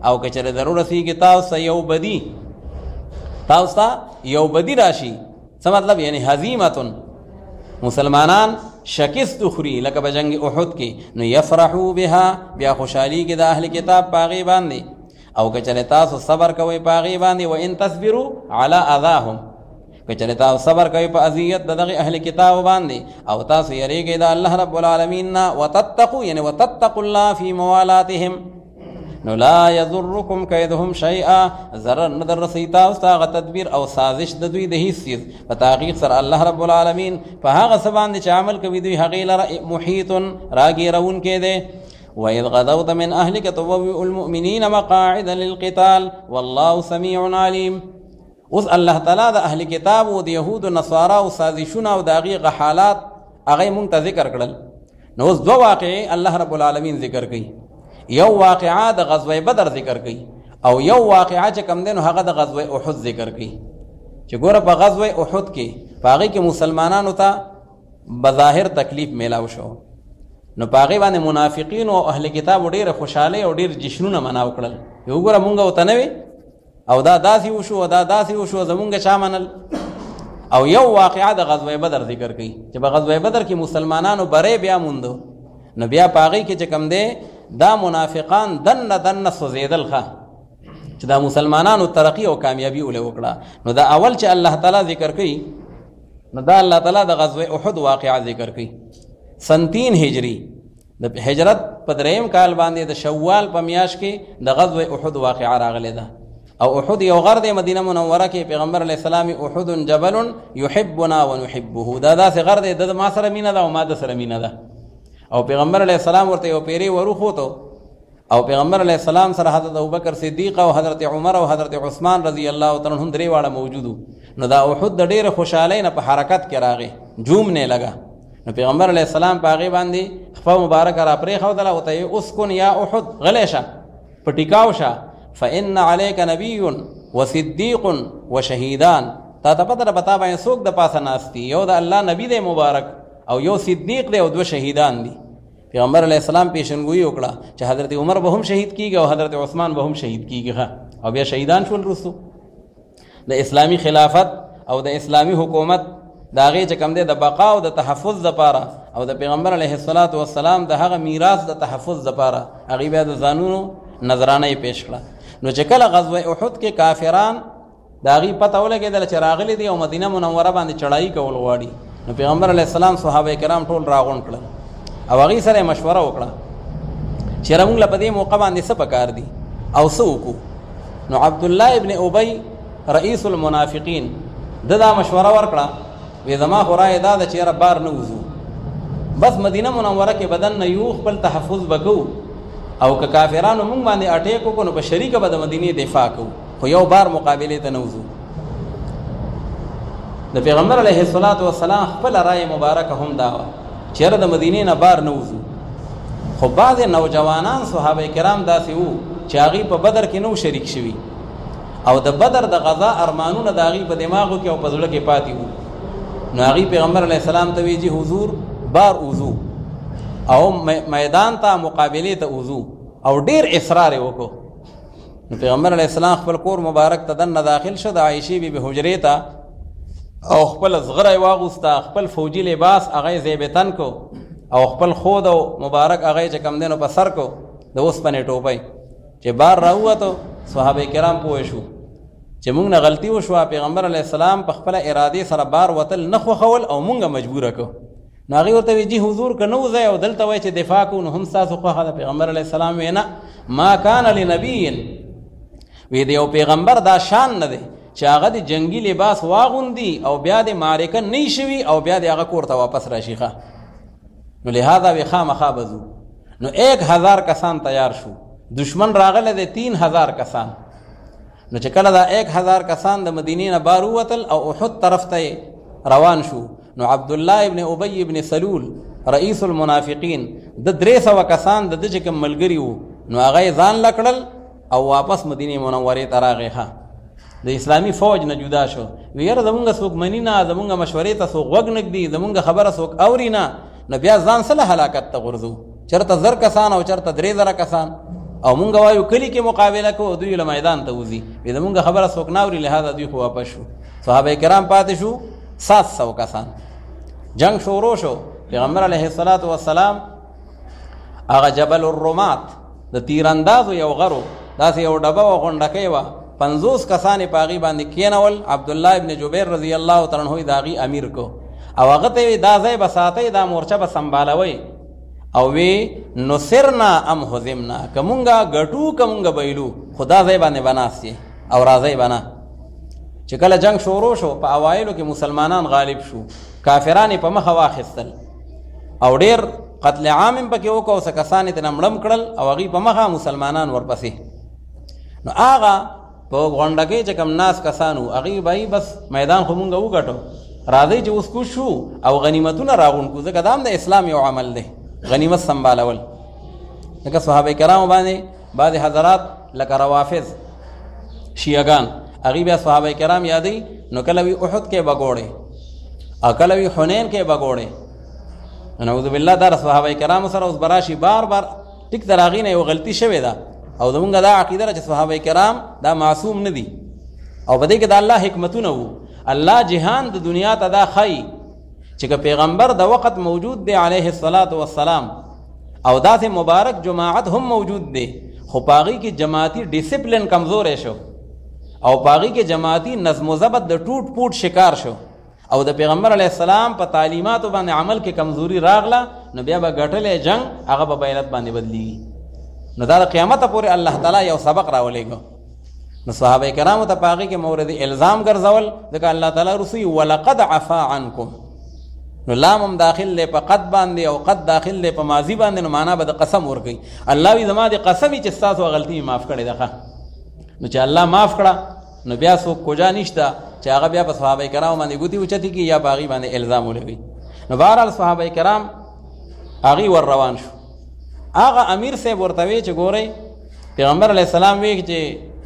او که چېرې در ورسېږي تاسو ته یو بدي، تاسو ته یو بدي راشي، څه مطلب یعنی هزیمة، مسلمانان شکست اخري لکه په جنگ احد کې، نو یفرحوا بها، بیا خوشحالي کې د اهل کتاب په هغې باندې. او که چېرې تاسو صبر کوئ په هغې باندې، وان تصبروا علی اذاهم، که چېرې تاسو صبر کوئ په اذیت د دغې اهل کتاب باندې، او تاسو یریږئ د الله رب العالمین نه. وتتقوا یعنې وتتقوا الله فی موالاتهم، نو لا یضرکم کیدهم شیئا، ضرر نه در رسوي تاسو ته هغه تدبیر او سازش د دوی د هیڅ څیز. په تحقیق سره الله رب العالمین په هغه څه باندې چې عمل کوي دوی هغې لره محیط راګیرونکی دی. وَإِذْ غَدَوْتَ مِنْ أَهْلِكَ تُبَوِّئُ الْمُؤْمِنِينَ مَقَاعِدَ لِلْقِتَالِ وَاللَّهُ سَمِيعٌ عَلِيمٌ. اوس الله تعالی د اهل کتاب او د یهود و نصارا او سازشونه او د هغې حالات هغه مونږ ته ذکر کړل. نو اوس دوه واقعې الله رب العالمین ذکر کوي. یو واقعه د غزوه بدر ذکر کوي، او یو واقعه چې کوم دی نو هغه د غزوه احد ذکر کوي. چې ګوره په غزوه احد کې په هغې کې مسلمانانو ته بظاهر تکلیف میلاو شو، نو په هغې باندې منافقین او اهل کتابو ډېره خوشحالۍ او ډېر جشنونه مناو کړل. یو ګوره مونږ ورته نه وي او دا داسې وشو او دا داسې وشو، زمونږ چا منل. او یو واقعه د غزوه بدر ذکر کوي چې په غزوه بدر کې مسلمانانو بری بیا موندو، نو بیا په هغې کې چې کوم دی دا منافقان دنه دنه سوځېدل ښه چې دا مسلمانانو ترقي او کامیابي ولې وکړه. نو دا اول چې الله تعالی ذکر کوي نو دا الله تعالی د غزوه احد واقعه ذکر کوي. سن 3 هجری د هجرت په 3م کال باندې د شوال په میاشت کې د غزوه احد واقعه راغلی ده. او احد یو غر دی مدینه منوره کې، پیغمبر علیه السلام احد جبل یحبنا ونحبه، دا داسې غر دی د ما سره مینه ده او ما د سره مینه ده. او پیغمبر علیه السلام ورته یو پیری وروخوتو او پیغمبر علیه السلام سره حضرت ابوبکر صدیق او حضرت عمر او حضرت عثمان رضی الله تعالی عنهم درې واړه موجودو. نو دا احد د ډېر خوشحالۍ نه په حرکت کې راغی، جومنے لگا. نو پیغمبر علیه السلام په هغې باندې خپه مبارکه را پرېښودله، ورته یې اسکن یا احد، غلی شه، په ټیکاو شه، فان علیک نبی وصدیق وشهیدان. تا ته پته ده په تا باندې څوک د پاسه ناست دي، یو د الله نبی دی مبارک او یو صدیق دی او دوه شهیدان دي. پیغمبر علیه السلام پیشنګویي وکړه چې حضرت عمر به هم شهید کیږي او حضرت عثمان به هم شهید کیږي، او بیا شهیدان شول. رسو د اسلامی خلافت او د اسلامی حکومت د هغې چې کوم دی د بقا او د تحفظ دپاره او د پیغمبر علیه السلام د هغه میراث د تحفظ دپاره هغې بیا د ځانونو نظرانه یې پیش کړه. نو چې کله غزوه احد کې کافران د هغې پته ولګېدله چې راغلي دي او مدینه منوره باندې چړایي کول غواړي، نو پیغمبر علیه السلام صحابه کرام ټول راغونډ کړل او هغې سره یې مشوره وکړه چې یاره موږ له په دې موقع باندې څه پکار دي او څه وکړو. نو عبدالله ابن ابی رئیس المنافقین دا مشوره ورکړه، وی زما خو رایې دا ده چې یاره بار نه وځو، بس مدینه منوره کې بدن نه یو خپل تحفظ به کوو، او که کافرانو موږ باندې اټیک وکړو نو په شریکه به د مدینې دفاع کوو، خو یو بار مقابلې ته نه وځو. د پیغمبر علیه السلام خپل رای مبارکه هم دا وه چې یاره د مدینې نه بار نه وځو. خو بعضې نوجوانان صحابه کرام داسې وو چې هغوی په بدر کې نه شریک شوي او د بدر د غذا ارمانونه د هغوی په دماغو کې او په زړه کې پاتې وو. نو هغوی پیغمبر علیه السلام ته وی چې حضور بار وځو او میدان ته مقابلې ته وځو، او ډېر اصرار یې وکړو. نو پیغمبر علیه السلام خپل کور مبارک ته دننه داخل شو، د عایشې بیبي حجرې ته، او خپل زغره یې واغوسته، خپل فوجي لباس هغه یې زیبتن کو او خپل خود او مبارک هغه یې چې کوم دی نو په سر کو د اوسپنې ټوپۍ. چې بار راووتو صحابه کرام پوه شو چې موږ نه غلطي وشوه، پیغمبر علیه السلام په خپله ارادې سره بار وتل نه خوښول او موږ مجبوره کړو. نو هغې ورته وی جي حضور که نه وځئ او دلته وایي چې دفاع کوو نو هم ستاسو خوښه ده. پیغمبر علیه السلام وی نه، ما کان لنبي، وی د یو پیغمبر دا شان نه دی چې هغه د جنگي لباس واغوندي او بیا د معرکه نه شوي او بیا د هغه کور ته واپس راشي. نو لہذا وی خامخا بځو. نو 1000 کسان تیار شو، دشمن راغله د 3000 کسان. نو چې کله دا 1000 کسان د مدینې نه بار ووتل او احد طرف ته روان شو، نو عبدالله ابن ابی ابن سلول رئیس المنافقین د 300 کسان د ده چې کوم ملګري وو نو هغه یې ځان لکړل او واپس مدینې منورې ته راغی. د اسلامي فوج نه جدا شو، وی یاره زمونږ څوک مني نه، زمونږ مشورې ته څوک غوږ نږدي، زمونږ خبره څوک اوري نه، نو بیا ځان څه له هلاکت ته غورځو، چېرته 1000 کسان او چېرته 3000 کسان، او مونږ وایو کلي کې مقابله کوو، دوی له میدان ته وځي. وی زمونږ خبره څوک نه اوري، لهذا دوی خو واپس شو. صحابه کرام پاتې شو 700 کسان. جنگ شروع شو. پیغمبر علیه السلام هغه جبل الرمات د تیراندازو یو غرو داسې یو ډبه و غونډکۍ وه، 50 کسان په هغې باندې کېنول. عبدالله ابن جبیر رضی الله تعالی عنه د هغې امیر کو، او هغه ته دا ځای به ساتئ، دا مورچه به سنبالوئ، او وی نصرنا ام هزمنا، که مونږه ګټو که مونږه بایلو، خو دا ځای باندې به ناست یې او راځئ به نه. چې کله جنگ شروع شو په اوایلو کې مسلمانان غالب شو، کافران په مخه واخیستل او ډېر قتل عام هم پکې وکړه او څه کسان یې ترې مړم کړل او هغوی په مخه مسلمانان ورپسې. نو هغه په غونډکۍ چې کوم ناست کسان وو هغوی به بس میدان خو مونږ وګټو، راځئ چې اوس کوز شو او غنیمتونه راغونډ کړو، ځکه دا هم د اسلام یو عمل دی، غنیمت سنبالول. لکه صحابه کرامو باندې بعضې حضرات لکه روافض شیعګان هغوی بیا صحابه کرام یادوي، نو کله وي احد کې به ګوړې او کله وي حنین کې به ګوړې. نعوذ بالله دا صحابه کرامو سره اوس به راشي بار بار. ټیک تر هغې نه یو غلطي شوې ده او زمونږ دا عقیده ده چې صحابه کرام دا معصوم نه دي او په دې کې د الله حکمتونه وو. الله جهان د دنیا ته دا ښایي چې که پیغمبر د وخت موجود دی علیه السلام او داسې مبارک جماعت هم موجود دی، خو په هغې کې جماعتي ډسپلن کمزوری شو او په هغې کې جماعتي نظم و ضبط د ټوټ پوټ شکار شو او د پیغمبر علیه السلام په تعلیماتو باندې عمل کې کمزوري راغله، نو بیا به ګټلی جنگ هغه به بیلت باندې بدلیږي. نو دا د قیامته پورې الله تعالی یو سبق راولېږو. نو صحابه کرامو ته په هغې کې مورد الزام ګرځول، ځکه الله تعالی رسوي ولقد عفا عنکم، نو لام هم داخل دی په قد باندې او قد داخل دی په ماضي باندې، نو معنا به د قسم ورکوي. الله وي زما د قسم چې ستاسو غلطي معاف کړې ده. نو چې الله معاف کړه نو بیا څوک کوجا نشته چې هغه بیا په صحابه کرام باندې ګوتې اوچتې کړي یا په هغې باندې الزام ولګوي. نو بهرحال صحابه کرام هغې ور روان شو. هغه امیر صاحب ورته وی چې ګورئ پیغمبر علیه السلام وی چې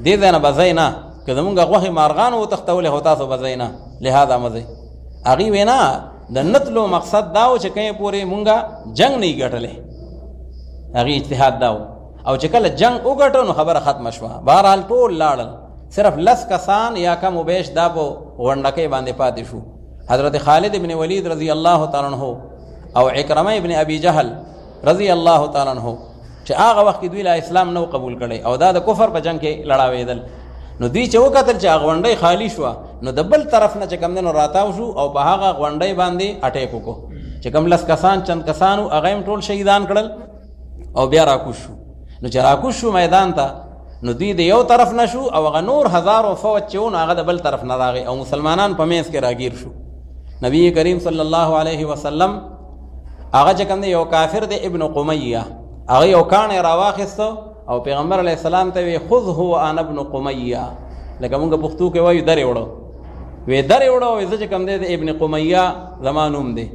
دې ځای نه به ځئ نه، که زمونږ غوښې مارغان وتښتولې خو تاسو به ځئ نه، لهذا مه ځئ. هغې وی نه، د نتلو مقصد دا و چې کئ پورې مونږه جنگ نه ګټلی. هغې اجتهاد دا و، او چې کله جنگ وګټو نو خبره ختمه شوه. بهرحال ټول لاړل، صرف 10 کسان یا کم و بیش دا په غونډکۍ باندې پاتې شو. حضرت خالد ابن ولید رضی الله تعالی عنہ او عکرمه ابن ابي جهل رضی الله تعالی عنہ چې هغه وخت کې دوی لا اسلام نو قبول کړي او دا د کفر په جنگ کې لړاوېدل. نو دوی چې وکتل چې هغه غونډۍ خالی شوه، نو د بل طرف نه چې کوم دی نو راتاو شو او په هغه غونډۍ باندې اټیک وکړو. چې کوم 10 کسان چند کسانو هغه هم ټول شهیدان کړل او بیا راکوش شو. نو چې راکوش شو میدان ته، نو دوی د یو طرف نه شو او هغه نور هزارو فوج چې وو هغه د بل طرف نه راغی او مسلمانان په منځ کې راګیر شو. نبی کریم صلی الله علیه وسلم هغه چې کوم دی یو کافر دی ابن قمیه، هغه یو کاڼی راواخیسته او پیغمبر علیه السلام ته وی خذه وانا ابن قمیه، لکه مونږ پښتو کې وایو درې وړو، وی درې وړو وی زه چې کوم دی د ابن قمیه زما نوم دی.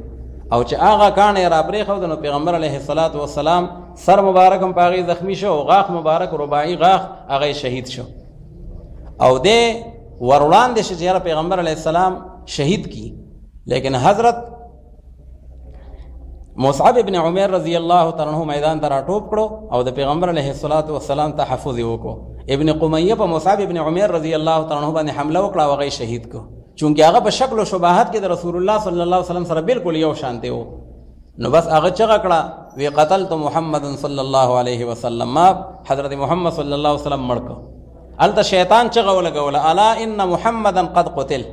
او چې هغه کاڼی را پرېښود نو پیغمبر علیه الصلاة والسلام سر مبارک هم په هغې زخمي شو او غاښ مبارک رباعي غاښ هغه شهید شو. او دی ور وړاندې شو چې یاره پیغمبر علیه السلام شهید کی، لیکن حضرت مصعب ابن عمیر رضی الله تعالی عنہ میدان ته راټوپ کړو او د پیغمبر علیه الصلاة والسلام تحفظ یې وکړو. ابن قمیه په مصعب ابن عمیر رضی الله تعالی عنہ باندې حمله وکړه او هغه شهید کو، چونکې هغه په شکل او شباهت کې د رسول الله صلی الله علیه وسلم سره بالکل یو شانته و. نو بس هغه چغه کړه وی قتلت محمد صلی الله علیه وسلم، ما حضرت محمد صلی الله علیه وسلم مړ کړ. هلته شیطان چغه ولګوله الا ان محمدا قد قتل،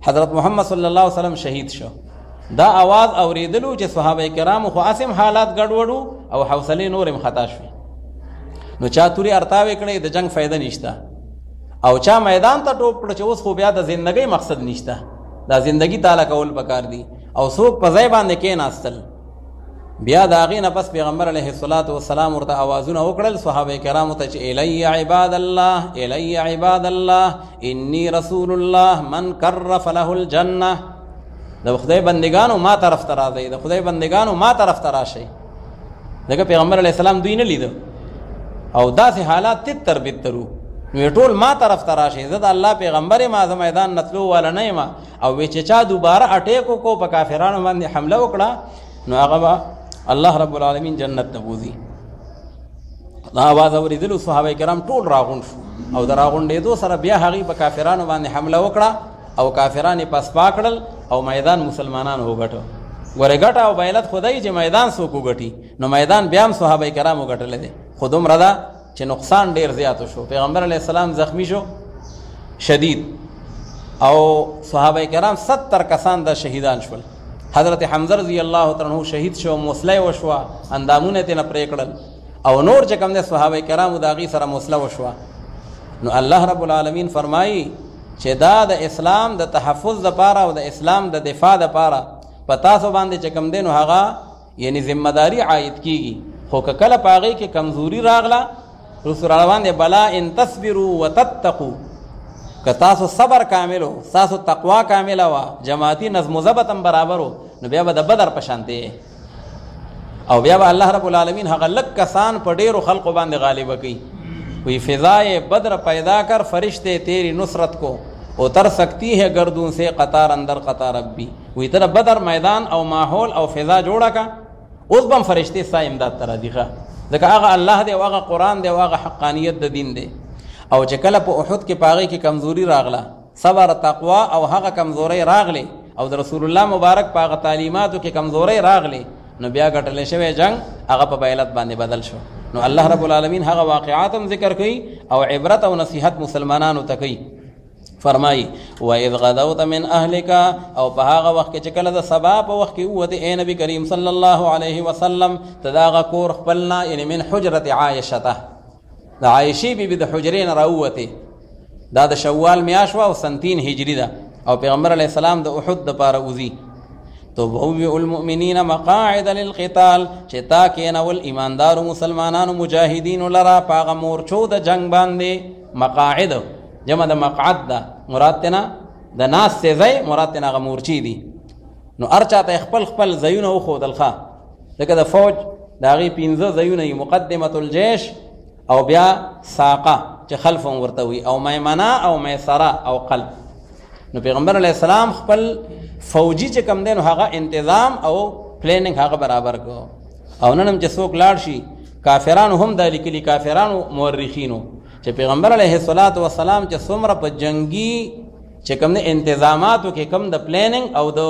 حضرت محمد صلی الله علیه وسلم شهید شو. دا आवाज اوریدلو چې صحابه کرامو خو اسم حالات ګډوډو او حوصله نورم خطا شو. نو چا توري ارتاوي کړي د جنگ فائدہ نشته، او چا میدان ته ټوپ کړ چې اوس خو بیا د ژوندۍ مقصد نشته، دا ژوندۍ تعالی کول پکار دي. او څوک په ځای باندې کېناستل، بیا د هغې نه پس پیغمبر علیه الصلاة والسلام ورته اوازونه وکړل صحابه کرامو ته چې الی عباد الله الی عباد الله انی رسول الله من کر فله الجنه. د خدای بندگانو ما طرف ته راځئ، د خدای بندگانو ما طرف ته راشئ. ځکه پیغمبر علیه السلام دوی نه لیده او داسې حالات تر بترو، نو ټول ما طرف ته راشئ، زه د الله پیغمبر یم، زه میدان نتلو والا نه یم. او وی چې چا دوباره اټیک وکړو په کافرانو باندې حمله وکړه نو هغه به الله رب العالمین جنت ته بوځي. دا آواز اورېدلو صحابه کرام ټول راغونډ شو او د راغونډېدو سره بیا هغې په کافرانو باندې حمله وکړه او کافران یې پسپا کړل او میدان مسلمانانو وګټو. ګورې ګټه او بیلت خدای چې میدان څوک وګټي، نو میدان بیا هم صحابه کرامو ګټلی دی، خو دومره ده چې نقصان ډېر زیاتو شو. پیغمبر علیه السلام زخمی شو شدید او صحابه کرام 70 کسان دا شهیدان شول. حضرت حمزه رضی الله تعالی عنہ شهید شو، موسله وشوه، اندامونه ترې نه پرې کړل او نور چې کوم دی صحابه کرامو د هغې سره موسله وشوه. نو الله رب العالمین فرمایي چې دا د اسلام د تحفظ دپاره او د اسلام د دفاع دپاره په تاسو باندې چې کوم دی نو هغه یعنی ذمهداري عاید کیږي. خو که کله په هغې کې کمزوري راغله رسول روان دی بلا ان تصبروا وتتقوا، که تاسو صبر کاملو، تاسو تقوا کامله وه، جماعتي نظم و ضبط هم برابر و، نو بیا به د بدر په شانتې او بیا به الله رب العالمین هغه لږ کسان په ډېرو خلقو باندې غالبه کوي. وی فضائے بدر پیدا کر فرشتے تیری نصرت کو اتر سکتی ہے گردوں سے قطار اندر قطار ربی. وی تر بدر میدان او ماحول او فضا جوړه کا، اوس به هم فرشتې ستا امداد ته راځي. ځکه هغه الله دی او هغه قرآن دی او هغه حقانیت د دین دی. او چې کله په احد کې په هغې کې کمزوري راغله، صبر تقوا او هغه کمزورۍ راغلې او د رسول الله مبارک په هغه تعلیماتو کې کمزورۍ راغلې، نو بیا ګټلی شوی جنگ هغه په بیلت باندې بدل شو. نو الله رب العالمین هغه واقعات هم ذکر کوي او عبرت او نصیحت مسلمانانو ته کوي. فرمایي وَإِذْ غَدَوْتَ مِنْ أَهْلِكَ، او په هغه وخت کې چې کله د سبا په وخت کې ووتې ای نبي کریم صلی الله علیه وسلم ته د هغه کور خپلنا، یعنې من حجرت عایشته، د عایشې بیبي د حجرې نه راووتې. دا د شوال میاشت وه او 3 هجري ده او پیغمبر علیه السلام د احد دپاره وځي. تبوئ المؤمنین مقاعد للقتال چې تا کېنول ایماندارو مسلمانانو مجاهدینو لرا پاغه مورچو د جنگ باندې. مقاعد جمع د مقعد ده، مراد تینا د ناس ته ځای، مراد تینا هغه مورچې دي. نو هر چاته خپل خپل ځایونه وښودل ښه، لکه د فوج د هغې 15 ځایونه وي، مقدمة الجيش او بیا ساقه چې خلف هم ورته وي، او میمنه او میسره او قلب. نو پیغمبر علیه السلام خپل فوجي چې کم دی نو هغه انتظام او پلیننګ هغه برابر کو. او نن هم چې څوک لاړ شي، کافرانو هم دا لیکلي، کافرانو مورخینو، چې پیغمبر علیه السلام چې څومره په جنگي چې کم دی انتظاماتو کې کم د پلیننګ او د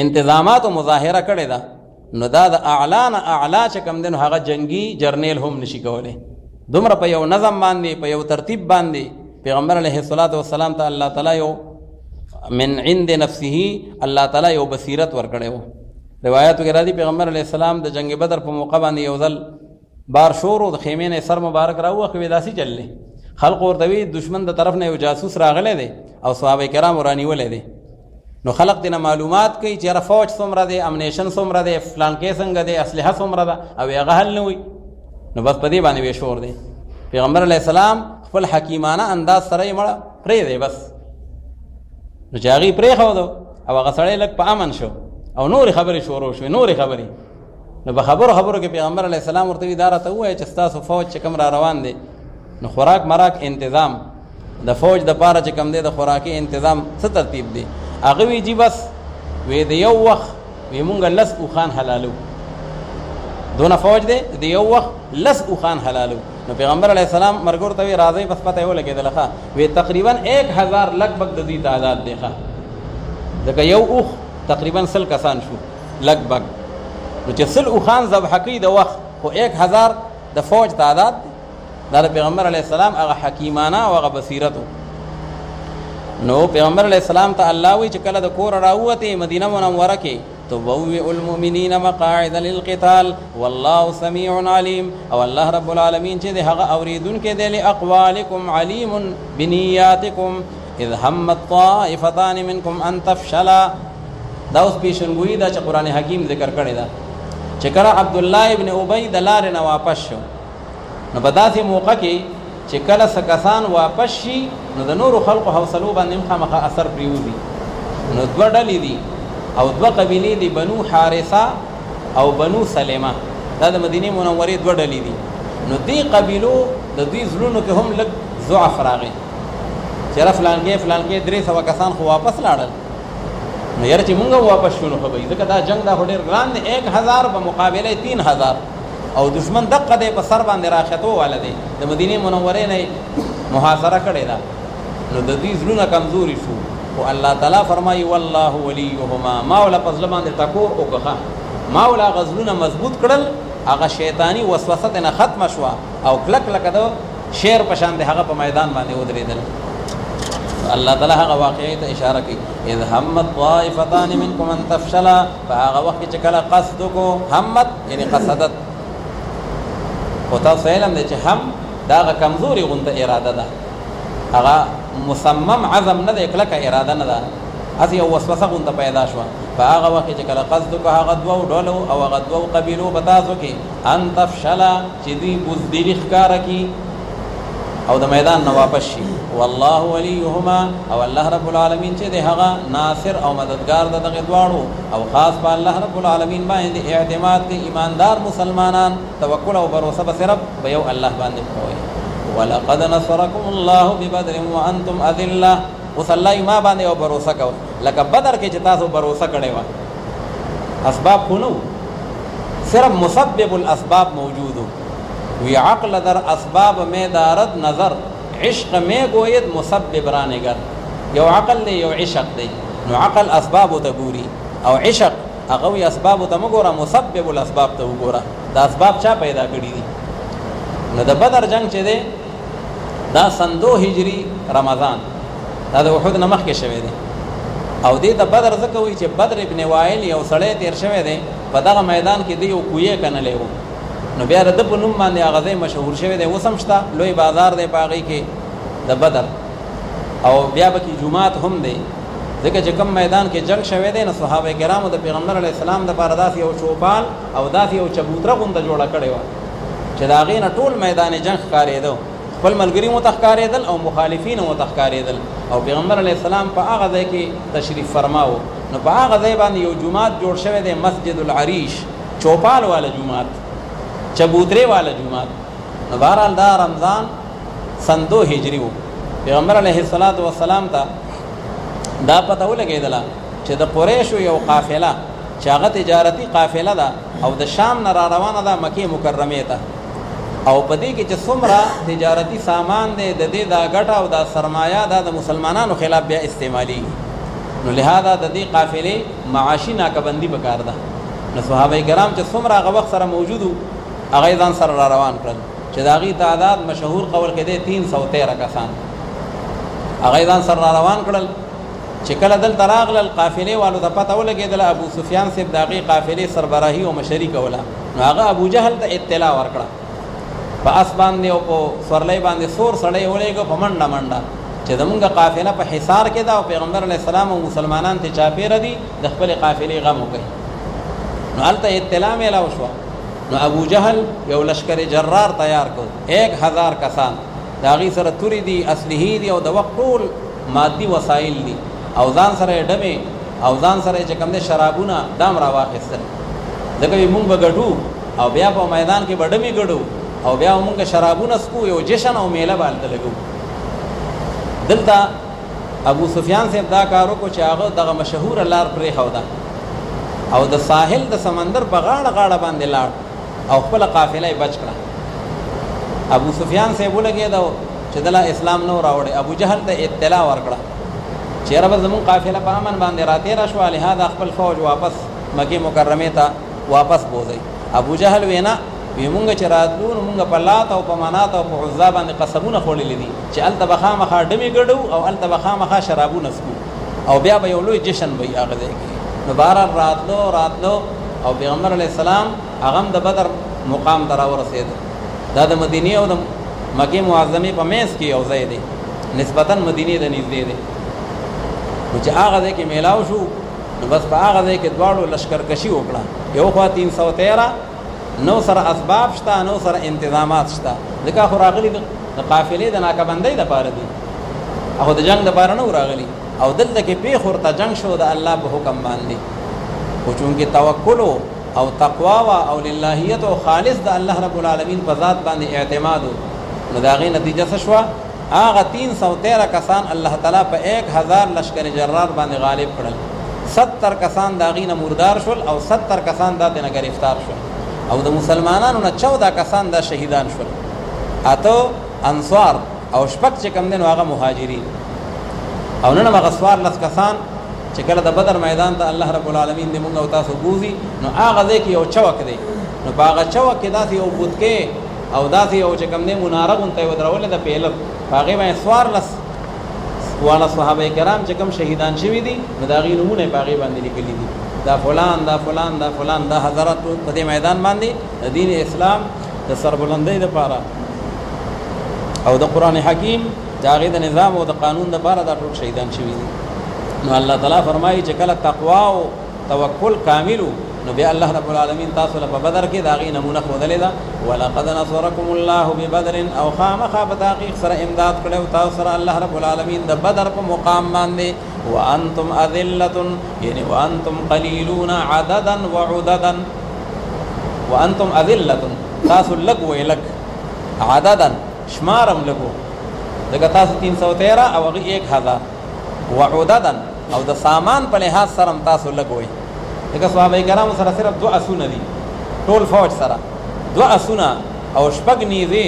انتظاماتو مظاهره کړې ده، نو دا د اعلا نه اعلا چې کم دی نو هغه جنگي جرنیل هم نشي کولی. دومره په یو نظم باندې، په یو ترتیب باندې پیغمبر علیه السلام ته الله تعالی یو من عند نفسه الله تعالی یو بصیرت ورکړی و. روایاتو کې راځي پیغمبر علیه السلام د جنگ بدر په موقع باندې یو ځل بار شور و د خیمې نه سر مبارک راووښوي، داسې چللی، خلق ورته وي دشمن د طرف نه یو جاسوس راغلی دی او صحابه کرامو رانیولی دی. نو خلق دینه معلومات کوي چې یاره فوج څومره دی، امنیشن څومره دی، فلانکې څنګه دی، اسلحه څومره ده، او هغه حل نه وي. نو بس په دې باندې وی شور دی. پیغمبر علیه السلام خپل حکیمانه انداز سره یې مړه پرېږدی بس. نو چې هغې پرېښودو او هغه سړی لږ په امن شو او نورې خبرې شروع شوې، نورې خبرې. نو په خبرو کې پیغمبر علیه السلام ورته وي دا راته ووایه چې ستاسو فوج چې کوم را روان دی نو خوراک مراک انتظام د فوج دپاره چې کوم دی د خوراکي انتظام څه ترتیب دی؟ هغه وی جی بس وی د یو وخت وی مونږ لس اوښان حلالو، دونه فوج دی د یو وخت لس اوښان حلالو. نو پیغمبر علیه السلام مرګور ته وی راځئ بس پته یې ولګېدله ښه، وی تقریبا 1000 لګ بګ د دوی تعداد دی ښه، ځکه یو اوښ تقریبا 100 کسان شو لګ بګ. نو چې 100 اوښان ذبحه کوي د وخت، خو 1000 د فوج تعداد دی. دا د پیغمبر علیه السلام هغه حکیمانه او هغه بصیرت و. نو پیغمبر علیہ السلام ته الله وی چې کله د کور راووتې مدینه منوره کې تبوئ المؤمنین مقاعد للقتال والله سمیع علیم، او الله رب العالمین چې د هغه اوریدونکی دی لاقوالکم علیم بنیاتکم اذ همت طائفتان منکم ان تفشلا. دا اوس پیشنګویي ده چې قرآن حکیم ذکر کړې ده چې کله عبدالله ابن ابی د لارې نه واپس شو، نو په داسې موقع کې چې کله څه کسان واپس شي نو د نورو خلقو حوصلو باندې هم خامخا اثر پرېوځي. نو 2 ډلې دي او 2 قبیلې دي، بنو حارثه او بنو سلمه، دا د مدینې منورې 2 ډلې دي. نو دې قبیلو د دوی زړونو کې هم لږ ضعف راغی چې یاره فلانکې 300 کسان خو واپس لاړل، نو یاره چې مونږ واپس شو نو ښه به وي، ځکه دا جنګ دا خو ډېر ګران دی، 1000 په مقابله 3000 او دشمن دقه دی په سر باندې راختو والا دی، د مدینې منورې نه محاصره کړې ده. نو د دوی زړونه کمزوري شو، خو الله تعالی فرمایي والله ولیهما، ما ولا په زړه باندې ټکور وکړه، ما ولا هغه زړونه مضبوط کړل، هغه شیطاني وسوسه ترې نه ختمه شوه او کلک لکه د شیر په شان دی هغه په میدان باندې ودرېدل. الله تعالی هغه واقعې ته اشاره کوي اذ همت طائفتان منکم ان تفشلا، په هغه وخت کې چې کله قصد وکړو، همت یعنی قصدت، خو تاسو علم دی چې هم دا هغه کمزوري غونته اراده ده، هغه مصمم عزم نه دی، کلکه اراده نه ده، هسې یو وسوسه غونته پیدا شوه. په هغه وخت کې چې کله قصد وکړو هغه 2 ډلو او هغه 2 قبیلو په تاسو کې ان تفشلا چې دوی بزدلي ښکاره کړي او د میدان نه واپس شي. والله ولیهما، او الله رب العالمین چې دی هغه ناصر او مددگار د دغه دواړو، او خاص په الله رب العالمین باندې اعتماد کوي ایماندار مسلمانان، توکل او باور به صرف په یو الله باندې کوي. ولقد نصرکم الله ببدر وانتم اذله، اوس الله ما باندې او باور کوي لکه بدر کې چې تاسو باور کړی و، اسباب خو نو صرف مسبب الاسباب موجودو، وی عقل در اسباب میں دارد نظر، عشق میں گوید مسبب رانگر. یو عقل دی یو عشق دی، نو عقل اسباب ته ګوري او عشق هغه وی اسباب ته مګوره، مسبب الاسباب ته وګوره، دا اسباب چا پیدا کړي دي. نو د بدر جنگ چې دی دا سن 2 هجری رمضان، دا د احد نه مخکې شوی دی، او دې د بدر ځکه وایي چې بدر ابن وائل یو سړی تیر شوی دی په دغه میدان کې، دی یو کویه کنلی و، نو بیا د په نوم باندې هغه ځای مشهور شوی دی، اوس هم شته، لوی بازار دی په هغې کې د بدر، او بیا پکې جومات هم دی، ځکه چې کوم میدان کې جنگ شوی دی نو صحابه کرامو د پیغمبر علیه السلام دپاره داسې یو چوپال او داسې یو چبوتره غونډه جوړه کړې وه چې د هغې نه ټول میدان جنگ ښکارېده، خپل ملګري مو ته ښکارېدل او مخالفین مو ته ښکارېدل. او پیغمبر علیه السلام په هغه ځای کې تشریف فرماو، نو په هغه ځای باندې یو جومات جوړ شوی دی، مسجد العریش، چوپال والا جومات، چبوترې والا جومات. نو بهرحال دا رمضان سن 2 هجري و. پیغمبر علیه السلام ته دا پته ولګېدله چې د قریشو یو قافله چې هغه تجارتي قافله ده او د شام نه را روانه ده مکې مکرمې ته، او په دې کې چې څومره تجارتي سامان دی د دې دا ګټه او دا سرمایه دا د مسلمانانو خلاف بیا استعمالېږي، نو لهذا د دې قافلې معاشي ناکبندي پکار ده. نو صحابه کرام چې څومره هغه وخت سره موجود وو هغه یې ځان سره را روان کړل چې د هغې تعداد مشهور قول کې دی 313 کسان. هغه یې ځان سره را روان کړل چې کله دلته راغلل قافلې والو ته پته ولګېدله ابو سفیان صاحب د هغې قافلې سربراهي او مشري کوله، نو هغه ابو جهل ته اطلاع ورکړه په اس باندې او په سورلۍ باندې سور سړی ولېږه په منډه منډه چې زمونږ قافله په حصار کې ده او پیغمبر علیه السلام او مسلمانان ته چاپېره دي، د خپلې قافلې غم وکړي. نو هلته اطلاع میلاو شوه. نو ابو جهل یو لشکر جرار تیار کړ 1000 کسان، د هغې سره تورې دي، اسلحې دي او د وخت ټول مادي وسایل دي، او ځان سره یې ډمې او ځان سره یې چې کوم دی شرابونه دام را واخیستل. ځکه وایي مونږ به ګډو او بیا په میدان کې به ډمې ګډو او بیا مونږ شرابونه څکو، یو جشن او میله به هلته لګو. دلته ابو سفیان صاحب دا کار وکړو چې هغه دغه مشهوره لار پرېښوده او د ساحل د سمندر په غاړه غاړه باندې لاړ او خپله قافله یې بچ کړه. ابو سفیان صاحب ولګېده چې دله اسلام نه راوړی، ابو جهل ته اطلاع ورکړه چې یاره به زمونږ قافله په امن باندې راتېره شوه، لهذا خپل فوج واپس مکې مکرمې ته واپس بوځئ. ابو جهل وینا وی مونږ چې راتلو نو مونږ په لات او په منات او په عزا باندې قسمونه خوړلي دي چې هلته به خامخا ډمې ګډو او هلته به خامخا شرابونه څکو او بیا به یو لوی جشن به وي هغه ځای کې. نو بهرحال راتلو او پیغمبر علیه السلام هغه هم د بدر مقام ته راورسېده. دا د مدینې او د مکې معظمې په منځ کې یو ځای دی، نسبتا مدینې ته نږدې دی. نو چې هغه ځای کې میلاو شو نو بس په هغه ځای کې دواړو لشکرکشي وکړه. یو خوا 313 نو سره اسباب شته، نو سره انتظامات شته، ځکه خو راغلي د قافلې د ناکبندۍ دپاره دي، خو د جنګ دپاره نه راغلي. او دلته کې پیښ ورته جنګ شو د الله په حکم باندې، خو چونکې توکل او تقوا او للهیت او خالص د الله رب العالمین په ذات باندې اعتماد، نو د هغې نتیجه څه شوه؟ هغه 313 کسان الله تعالی په 1000 لشکر جرار باندې غالب کړل. 70 کسان د هغې نه مردار شول او 70 کسان دا دې نه ګرفتار شول، او د مسلمانانو نه 14 کسان دا شهیدان شول، 8 انصار او 6 چې کوم دی نو هغه مهاجرین، او نن هغه 14 کسان چې کله د بدر میدان ته الله رب العالمین دې مونږ او تاسو بوځي، نو هغه ځای کې یو چوک دی، نو په هغه چوک کې داسې یو بوتکې او داسې یو چې کوم دی مناره غونته یې ودرولې ده پیلر، په هغې باندې 14 صحابه کرام چې کوم شهیدان شوي دي نو د هغې نومونه یې په هغې باندې لیکلي دي، دا فلان دا فلان دا فلان، دا حضرات په دې میدان باندې د دین اسلام د سربلندۍ دپاره او د قرآن حکیم د هغې د نظام او د قانون دپاره دا ټول شهیدان شوي دي. نو الله تعالی فرمایي چې کله تقوا او توکل کاملو نو بیا الله رب العالمین تاسو له په بدر کې د هغې نمونه ښودلې ده. ولقد نصرکم الله ببدر، او خامخا په تحقیق سره امداد کړی او تاسو سره الله رب العالمین د بدر په مقام باندې. وانتم اذلة، یعنی وانتم قلیلون عددا وعددا، وانتم اذلة تاسو لږ وی لږ، عددا شمارم لږو، ځکه تاسو 313 او هغې 1000، وعددا او د سامان په لحاظ سره هم تاسو لږ وی، ځکه صحابه کرامو سره صرف 2 اسونه دي، ټول فوج سره 2 اسونه او 6 نیزې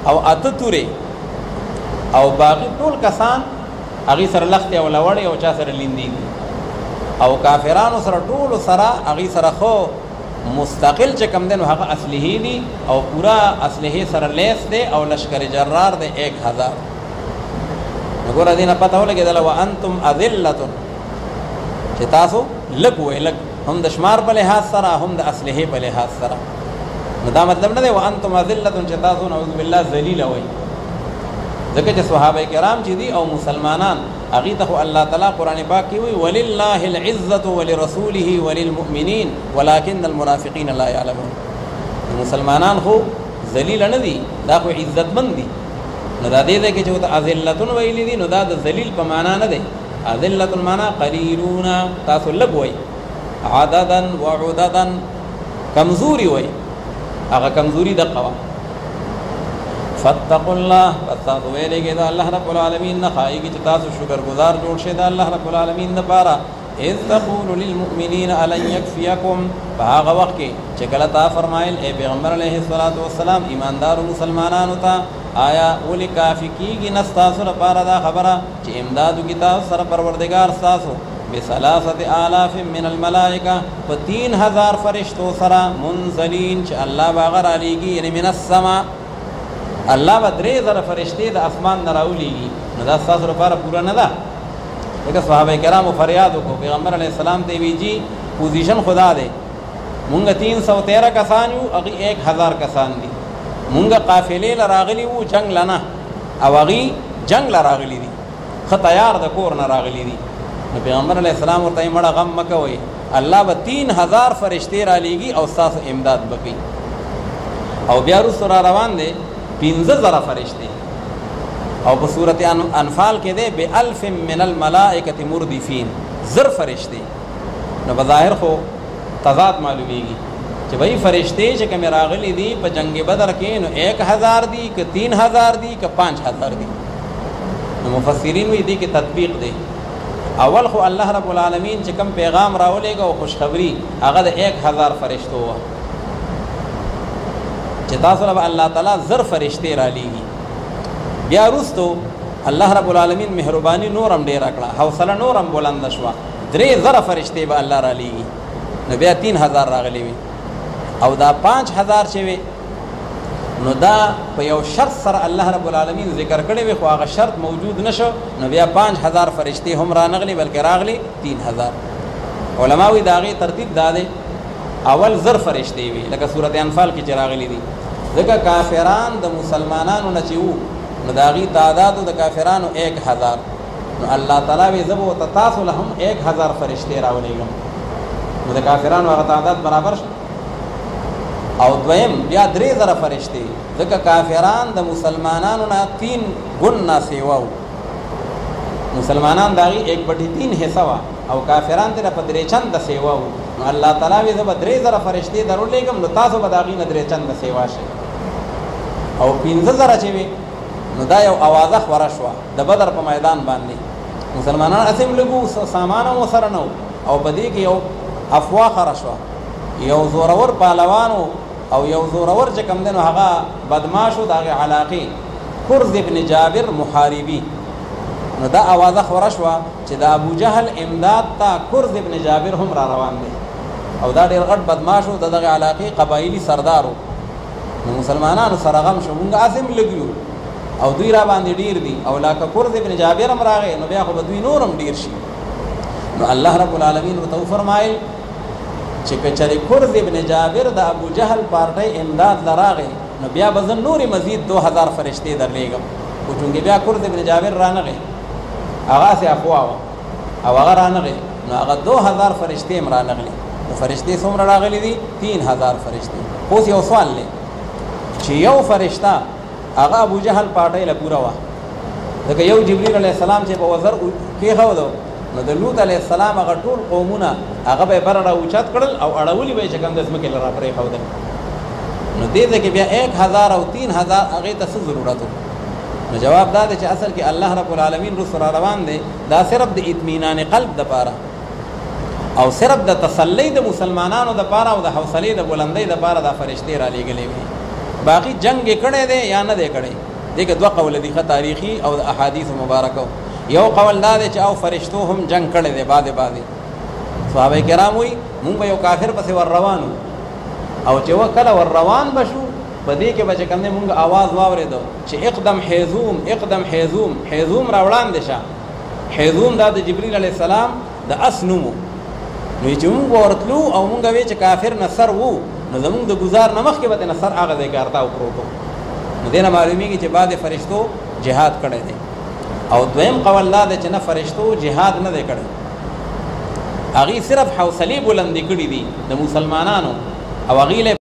او 8 تورې، او باقي ټول کسان هغې سره لختې او لوړې او چا سره لیندې دي، او کافرانو سره ټولو سره هغې سره خو مستقل چې کوم دی نو هغه اسلحې دي او پورا اسلحې سره لیس دی او لشکر جرار دی 1000. نو ګوره دې نه پته ولګېدله وانتم اذلة چې تاسو لږ وی لږ، هم د شمار په لحاظ سره هم د اسلحې په لحاظ سره. نو دا مطلب نه دی وانتم اذلة چې تاسو نعوذ بالله ذلیله وی، ځکه چې صحابه کرام چې دي او مسلمانان هغې ته خو الله تعالی قرآن پاک کې وایي ولله العزة ولرسوله وللمؤمنین ولكن المنافقین لا یعلمون. مسلمانان خو ذلیل نه دي، دا خو عزتمند دي. نو دا دې کې چې ورته اذلتون ویلي دي، نو دا د ذلیل په معنا نه دی. اذلتون معنا قلیلون، تاسو لږ وایي، عددا وعددا کمزوري وایي، هغه کمزوري دقه وه. فاتقوا الله، پس تاسو ویلېږئ د الله رب العالمین نه، ښایي چې تاسو شکر گزار جوړ شئ د الله رب العالمین دپاره. اذ تقول للمؤمنین الن یکفیکم، په هغه وخت کې چې کله تا فرمایل ای پیغمبر علیه الصلاة والسلام ایماندارو مسلمانانو ته، آیا ولې کافي کېږي نه ستاسو لپاره دا خبره چې امداد وکړي تاسو سره پروردګار ستاسو بثلاثة آلاف من الملائکه، په 3000 فرشتو سره منزلین چې الله به هغه رالیږي، یعنې من السما، الله به 3000 فرشتې د اسمان نه راولیږي. نو دا ستاسو لپاره پوره نه ده. لکه صحابه کرامو فریاد وکړو، پیغمبر علیه السلام ته وی جی پوزیشن خدا دی، مونږ 313 کسان یو، هغې 1000 کسان دي. مونږ قافلې له راغلي وو جنګ لنه، او هغې جنګ له راغلي دي، ښه تیار د کور نه راغلي دي. نو پیغمبر علیه السلام ورته یې مړه غم مه کوئ، الله به 3000 فرشتې رالیږي او ستاسو امداد به کوي. او بیا وروسته را روان دی 15000 فرشتې، او په صورت انفال کې دی ب1000 من الملائکة مردفین، 1000 فرشتې. نو بظاهر خو تضاد معلومیږي چې بھئی فرشتې چې کومې راغلي دي په جنگ بدر کې، نو 1000 دي که 3000 دي که 5000 دي. نو مفسرین وایي دې کې تطبیق دی. اول خو الله رب العالمین چې کوم پیغام راولېږه او خوشخبری، هغه د 1000 فرشتو وه چې تاسو له به الله تعالی 1000 فرشتې رالیږي. بیا وروستو الله رب العالمین مهرباني نورم ډېره کړه، حوصله نورم بلنده شوه، 3000 فرشتې به الله رالیږي. نو بیا 3000 راغلي وي، او دا 5000 چې وي نو دا په یو شرط سره الله رب العالمین ذکر کړی وي، خو هغه شرط موجود نشو، نو بیا 5000 فرشتې هم رانغلي، بلکې راغلي 3000. علما وایي د هغې ترتیب دا دی، اول 1000 فرشتې وي لکه صورت انفال کې چې راغلي دي، ځکه کافران د مسلمانانو نه چې وو نو د هغې تعدادو د کافرانو 1000. نو الله تعالی وایي زه به ورته تاسو له هم 1000 فرشتې راولېږم، نو د کافرانو هغه تعداد برابر شو. او دویم بیا 3000 فرشتې، ځکه کافران د مسلمانانو نه 3 ګنا سیوا وو، مسلمانان د هغې 1/3 حصه وه، او کافران ترې په 3 چنده سیوا وو. نو الله تعالی وایي زه به 3000 فرشتې درولېږم، نو تاسو به د هغې نه 3 چنده سیوا شئ. او 15000 چې وي نو دا یو اوازه خوره شوه د بدر په میدان باندې، مسلمانان اسیم لګو، سامان هم ورسره نه و، او په دې کې یو افوا خره شوه، یو زورور پهلوانو او یو زورور چې کوم دی نو هغه بدماشو د هغې علاقې کرز ابن جابر محاربي، نو دا اوازه خوره شوه چې د ابو جهل امداد ته کرز ابن جابر هم را روان دی، او دا ډېر غټ بدماشو د دغې علاقې قبایلي سردارو. نو مسلمانانو سره غم شو، مونږ اسیم لږ یو او دوی را باندې ډیر دي، او لکه کرز ابن جابر هم راغی، نو بیا خو به دوی نور هم ډیر شي. نو الله رب العالمین ورته وفرمایل چې که چېرې کرز ابن جابر د ابو جهل پارټۍ امداد له راغی، نو بیا به زه نورې مزید 2000 فرشتې درلېږم، خو چونکې بیا کرز ابن جابر رانغی، هغه هسې افوا وه او هغه رانغی، نو هغه 2000 فرشتې هم رانغلي. نو فرشتې څومره راغلي دي؟ 3000 فرشتې. اوس یو سوال دی چې یو فرشته هغه ابو جهل پارټۍ له پوره وه، ځکه یو جبریل علیه السلام چې په وزر کېښودو، نو د لوط علیه السلام هغه ټول قومونه هغه به یې بره راوچت کړل او اړولي به یې چې کوم د ځمکې له را پرېښودل. نو دې ځای کې بیا 1000 او 3000 هغې ته څه ضرورت و؟ نو جواب دا دی چې اصل کې الله رب العالمین رسو را روان دی، دا صرف د اطمینان قلب دپاره او صرف د تسلی د مسلمانانو دپاره او د حوصلې د بلندۍ دپاره دا فرشتې رالیږلې وي. باقي جنگ یې کړی دی یا نه دی کړی، دې کې 2 قول دي، ښه تاریخي او د احادیثو مبارکو. یو قول دا دی چې او فرشتو هم جنگ کړی دی، بعضې صحابه کرام وایي مونږ به یو کافر پسې ور روانو، او چې کله ور روان به شو په دې کې به چې کوم دی مونږ آواز واورېدو چې اقدم حیزوم اقدم حیزوم، حیزوم را وړاندې شه. حیزوم دا د جبریل علیه السلام د اس نوم و. نو چې مونږ ورتلو او مونږ وی چې کافر نصر وو، نو زمونږ د ګزار نه مخکې به د نصر هغه ځای کې ارتاو پروت و. نو دې نه معلومېږي چې بعضې فرشتو جهاد کړی دی. او دویم قول دا دی چې نه فرشتو جهاد نه دی کړی هغوی صرف حوصلې بلندې کړي دي د مسلمانانو او هغوی له